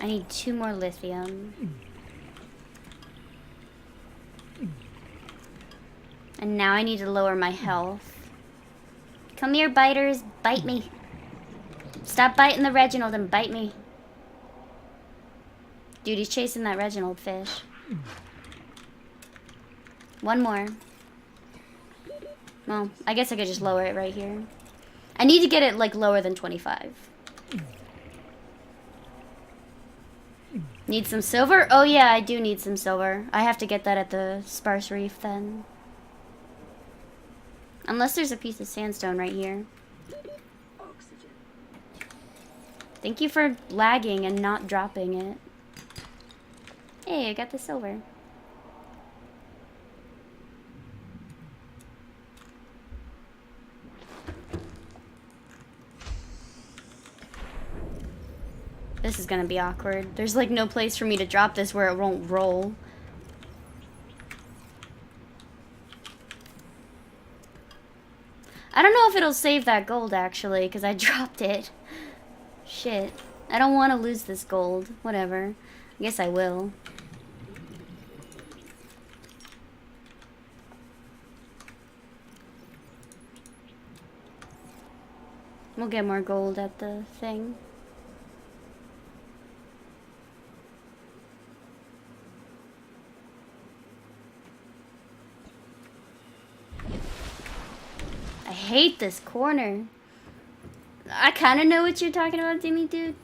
I need 2 more lithium. And now I need to lower my health. Come here, biters. Bite me. Stop biting the Reginald and bite me. Dude, he's chasing that Reginald fish. 1 more. Well, I guess I could just lower it right here. I need to get it, like, lower than 25. Need some silver? Oh yeah, I do need some silver. I have to get that at the sparse reef then. Unless there's a piece of sandstone right here. Oxygen. Thank you for lagging and not dropping it. Hey, I got the silver. This is gonna be awkward. There's like no place for me to drop this where it won't roll. I don't know if it'll save that gold actually, because I dropped it. Shit. I don't want to lose this gold. Whatever. I guess I will. We'll get more gold at the thing. I hate this corner. I kind of know what you're talking about, Dimmy dude.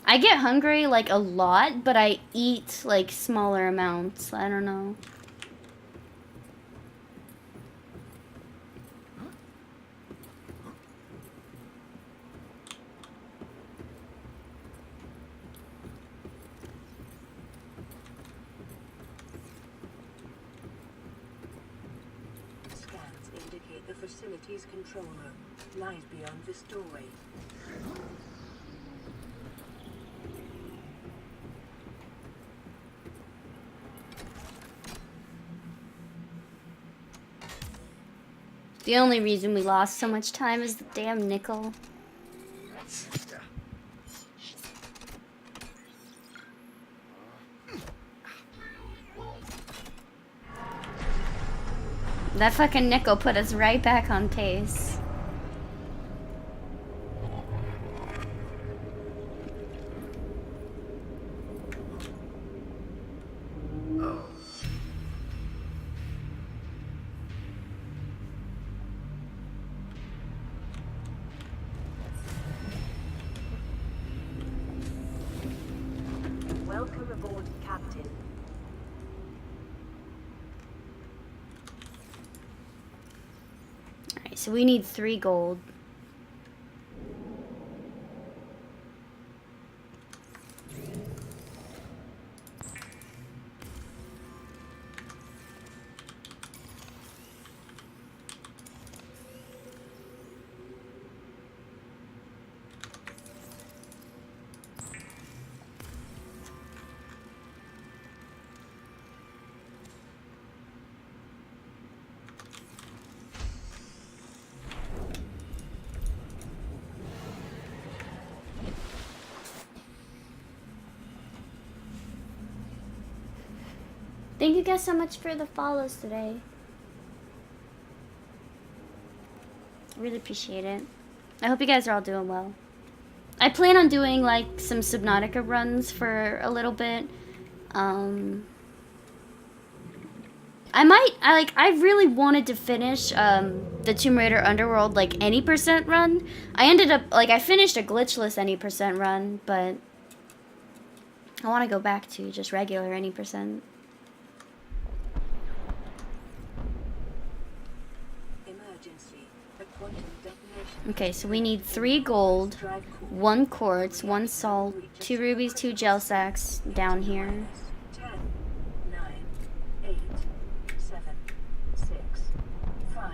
I get hungry like a lot, but I eat like smaller amounts. I don't know. Scans indicate the facility's control room lies beyond this doorway. The only reason we lost so much time is the damn nickel. That fucking nickel put us right back on pace. Welcome aboard, Captain. Alright, so we need 3 gold. Thank you guys so much for the follows today. Really appreciate it. I hope you guys are all doing well. I plan on doing like some Subnautica runs for a little bit. I really wanted to finish the Tomb Raider Underworld like any percent run. I ended up I finished a glitchless any percent run, but I want to go back to just regular any percent. Okay, so we need 3 gold, 1 quartz, 1 salt, 2 rubies, 2 gel sacks down here. 10, 9, 8, 7, 6, 5.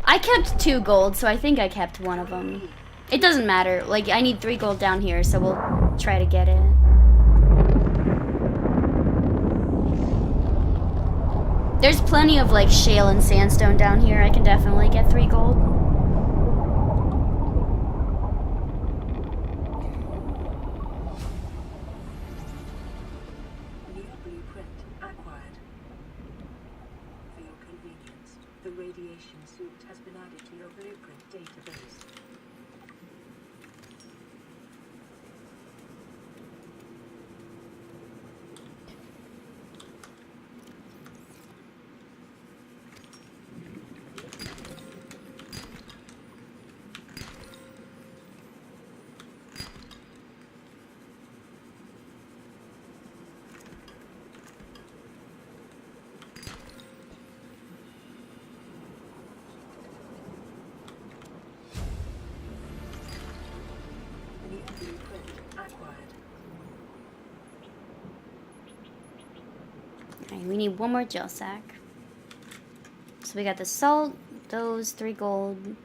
I kept 2 gold, so I think I kept 1 of them. It doesn't matter. Like, I need 3 gold down here, so we'll try to get it. There's plenty of, like, shale and sandstone down here. I can definitely get 3 gold. Alright, we need one more gel sack. So we got the salt, those, 3 gold.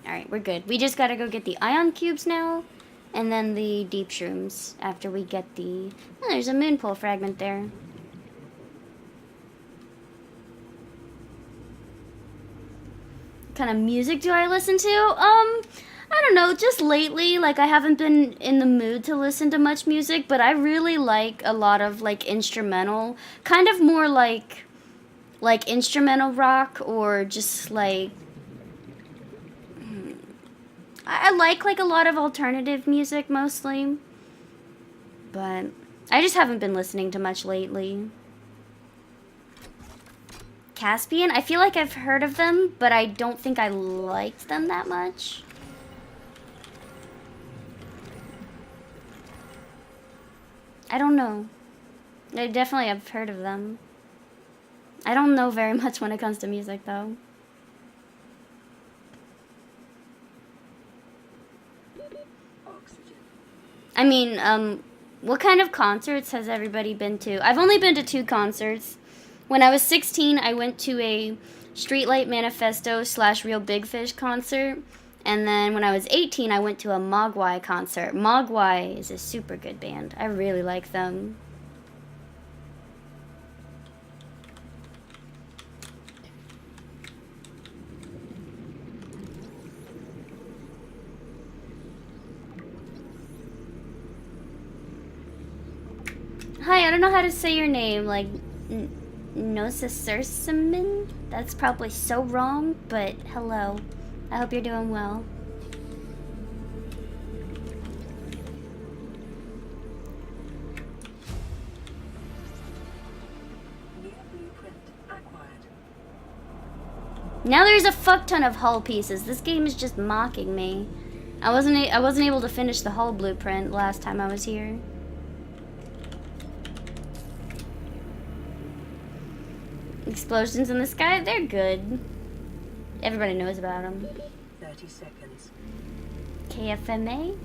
Alright, we're good. We just gotta go get the ion cubes now, and then the deep shrooms after we get the... Oh, there's a moon pole fragment there. What kind of music do I listen to? I don't know, just lately, like, I haven't been in the mood to listen to much music, but I really like a lot of, like, instrumental, kind of more like instrumental rock, or just, like, I like a lot of alternative music, mostly, but I just haven't been listening to much lately. Caspian, I feel like I've heard of them, but I don't think I liked them that much. I don't know. I definitely have heard of them. I don't know very much when it comes to music, though. I mean, what kind of concerts has everybody been to? I've only been to 2 concerts. When I was 16, I went to a Streetlight Manifesto / Real Big Fish concert. And then when I was 18, I went to a Mogwai concert. Mogwai is a super good band. I really like them. Hi, I don't know how to say your name, like, Nosasursamin? That's probably so wrong, but hello. I hope you're doing well. Now there's a fuck ton of hull pieces. This game is just mocking me. I wasn't able to finish the hull blueprint last time I was here. Explosions in the sky, they're good. Everybody knows about them. 30 seconds. KFMA?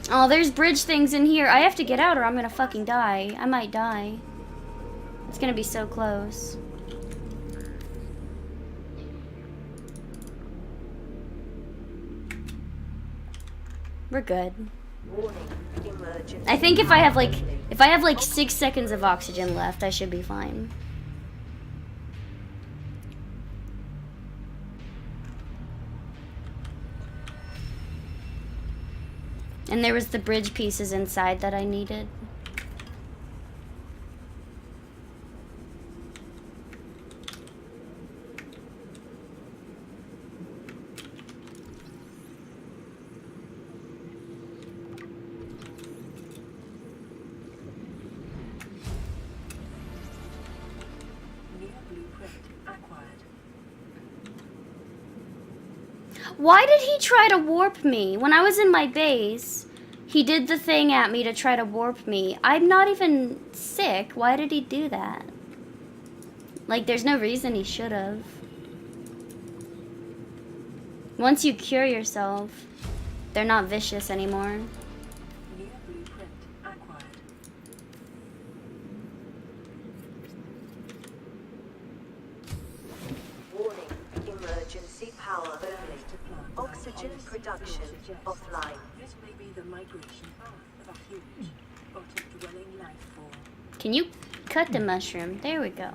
Oh, there's bridge things in here. I have to get out or I'm gonna fucking die. I might die. It's gonna be so close. We're good. I think if I have like 6 seconds of oxygen left, I should be fine. And there was the bridge pieces inside that I needed. Why did he try to warp me? When I was in my base, he did the thing at me to try to warp me. I'm not even sick. Why did he do that? Like, there's no reason he should have. Once you cure yourself, they're not vicious anymore. New blueprint acquired. Warning, emergency power only. Oxygen production offline. This may be the migration path of a huge, bottom-dwelling life form. Can you cut the mushroom? There we go.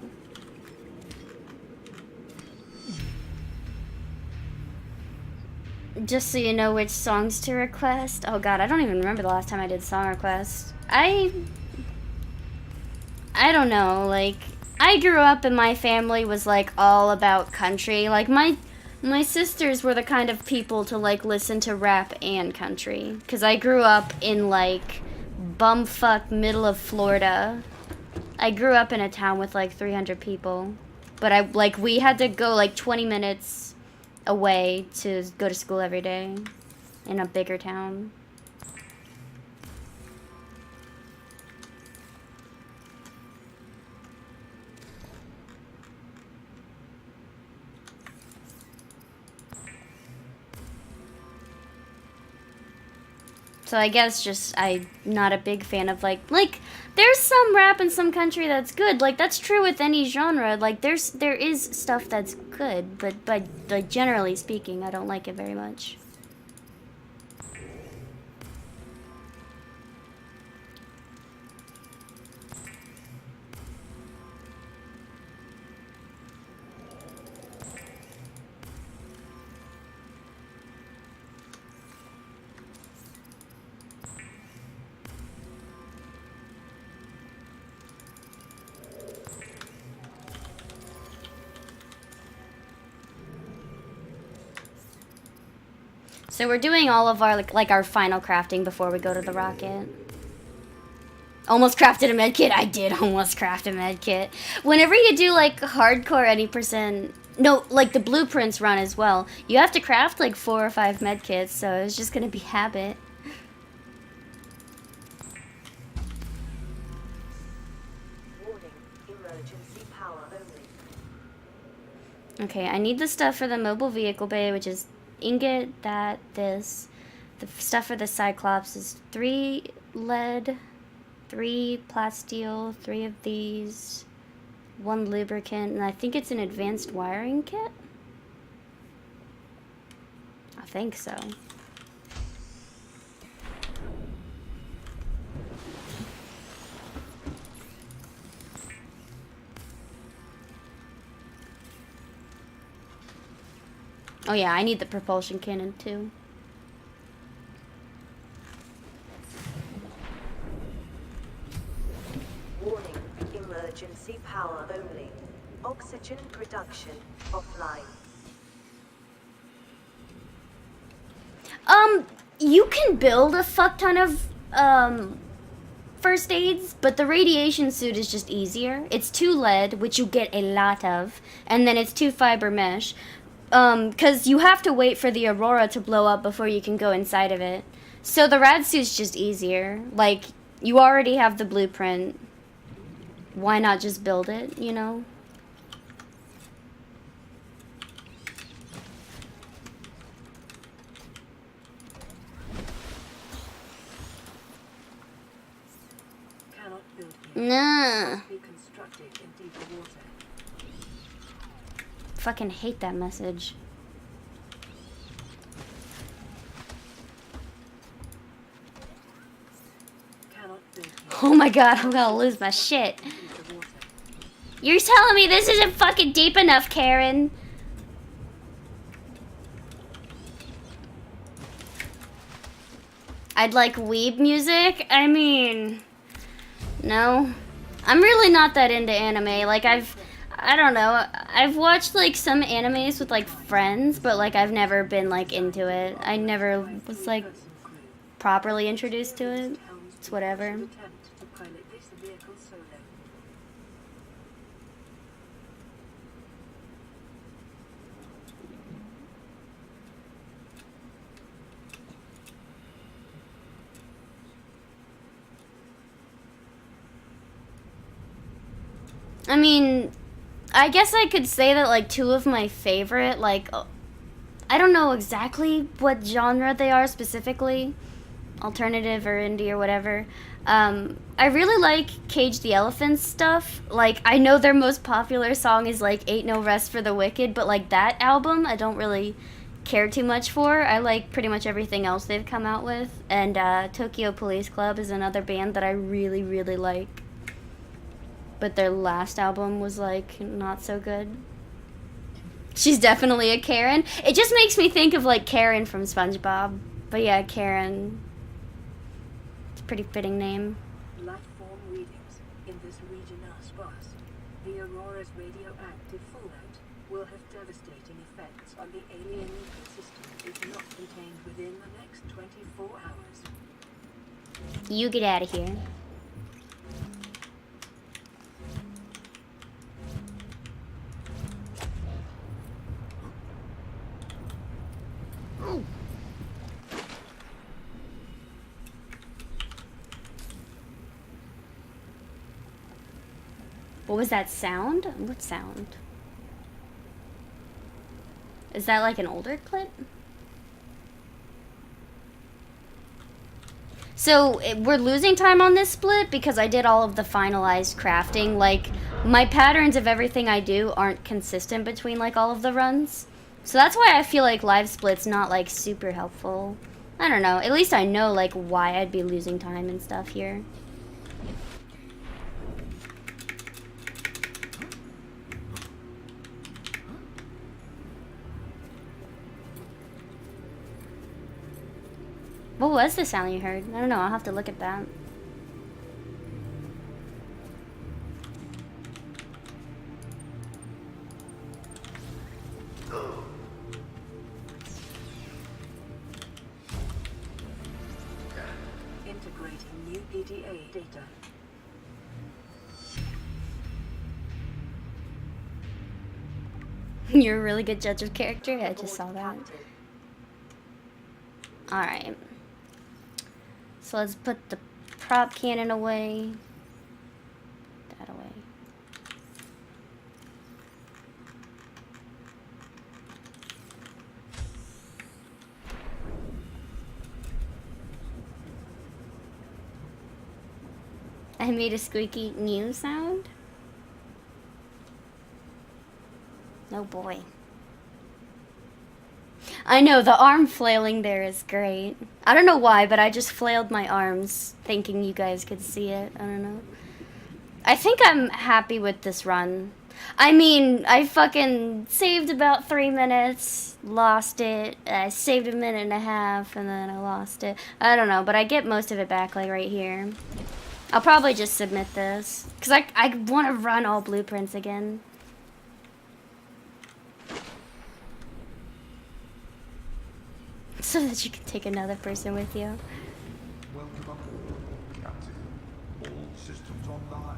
Just so you know which songs to request. Oh god, I don't even remember the last time I did song requests. I don't know, like, I grew up and my family was like all about country. Like my sisters were the kind of people to like listen to rap and country. 'Cause I grew up in like bumfuck middle of Florida. I grew up in a town with like 300 people. But we had to go like 20 minutes away to go to school every day in a bigger town. So I guess just I'm not a big fan of like there's some rap in some country that's good. Like that's true with any genre. Like there is stuff that's good, but like generally speaking, I don't like it very much. So we're doing all of our like our final crafting before we go to the rocket. Almost crafted a med kit. I did almost craft a med kit. Whenever you do like hardcore any percent, no, like the blueprints run as well, you have to craft like 4 or 5 med kits. So it's just gonna be habit. Warning, emergency power only. Okay, I need the stuff for the mobile vehicle bay, which is ingot, that, this. The stuff for the Cyclops is 3 lead, 3 plasteel, 3 of these, 1 lubricant, and I think it's an advanced wiring kit? I think so. Oh yeah, I need the propulsion cannon too. Warning, emergency power only. Oxygen production offline. You can build a fuck ton of, first aids, but the radiation suit is just easier. It's 2 lead, which you get a lot of, and then it's 2 fiber mesh. Because you have to wait for the Aurora to blow up before you can go inside of it. So the rad suit's just easier. Like, you already have the blueprint. Why not just build it, you know? Cannot build here. Nah. Must be constructed in deeper water. Fucking hate that message. Cannot build here. Oh my god, I'm gonna lose my shit. Deeper water. You're telling me this isn't fucking deep enough, Karen? I'd like weeb music? I mean... No. I'm really not that into anime. Like, I don't know. I've watched, like, some animes with, like, friends, but, like, I've never been, like, into it. I never was, like, properly introduced to it. It's whatever. Attempt to pilot this vehicle solo. I mean, I guess I could say that, like, 2 of my favorite, like, I don't know exactly what genre they are specifically, alternative or indie or whatever. I really like Cage the Elephant's stuff. Like, I know their most popular song is, like, Ain't No Rest for the Wicked, but, like, that album I don't really care too much for. I like pretty much everything else they've come out with. And Tokyo Police Club is another band that I really, really like. But their last album was, like, not so good. She's definitely a Karen. It just makes me think of, like, Karen from SpongeBob. But yeah, Karen. It's a pretty fitting name. Life form readings in this region are sparse. The Aurora's radioactive fallout will have devastating effects on the alien ecosystem if not contained within the next 24 hours. You get out of here. What was that sound? What sound? Is that like an older clip? So we're losing time on this split because I did all of the finalized crafting. Like, my patterns of everything I do aren't consistent between, like, all of the runs. So that's why I feel like live split's not, like, super helpful. I don't know. At least I know, like, why I'd be losing time and stuff here. What was the sound you heard? I don't know. I'll have to look at that. Integrating new PDA data. You're a really good judge of character. I just saw that. Alright. So let's put the prop cannon away. That away. I made a squeaky new sound. Oh boy. I know, the arm flailing there is great. I don't know why, but I just flailed my arms thinking you guys could see it. I don't know. I think I'm happy with this run. I mean, I fucking saved about 3 minutes, lost it. I saved a minute and a half, and then I lost it. I don't know, but I get most of it back, like, right here. I'll probably just submit this, because I want to run all blueprints again. So that you can take another person with you. Welcome aboard, Captain. All systems online.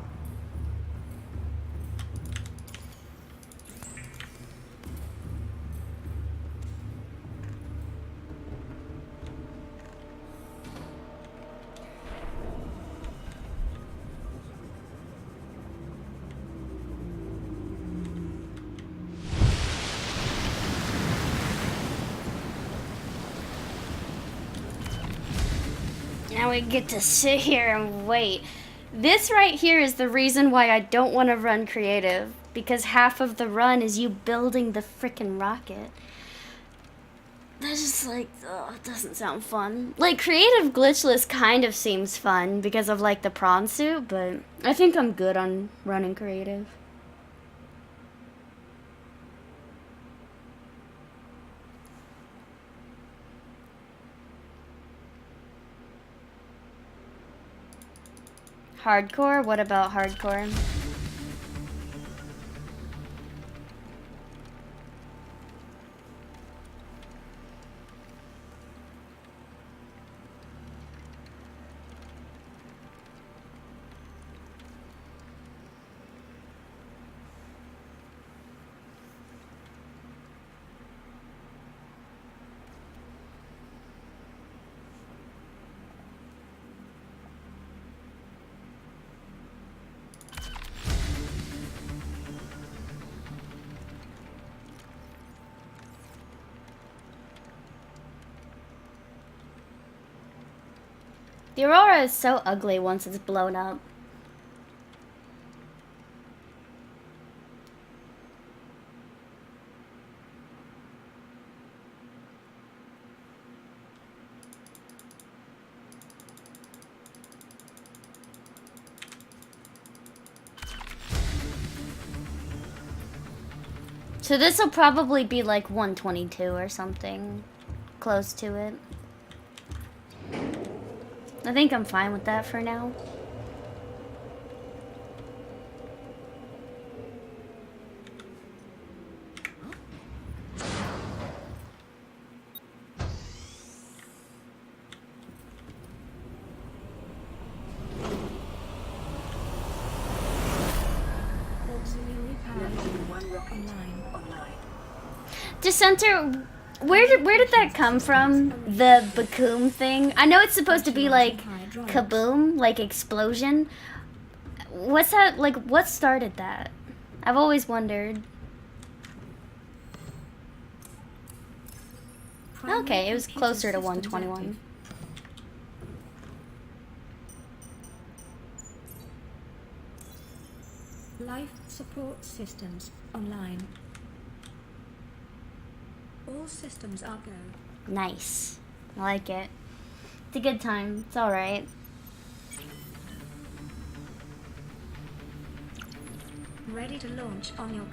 Now we get to sit here and wait. This right here is the reason why I don't want to run creative. Because half of the run is you building the frickin' rocket. That's just like, oh, it doesn't sound fun. Like, creative glitchless kind of seems fun because of, like, the prawn suit, but I think I'm good on running creative. Hardcore? What about hardcore? The Aurora is so ugly once it's blown up. So this will probably be like 122 or something. Close to it. I think I'm fine with that for now. Dissenter, where did that come from? The Bakoom thing? I know it's supposed to be like kaboom, like explosion. What's that, like, what started that? I've always wondered. Okay, it was closer to 121. Support systems online. All systems are go. Nice. I like it. It's a good time. It's alright. Ready to launch on your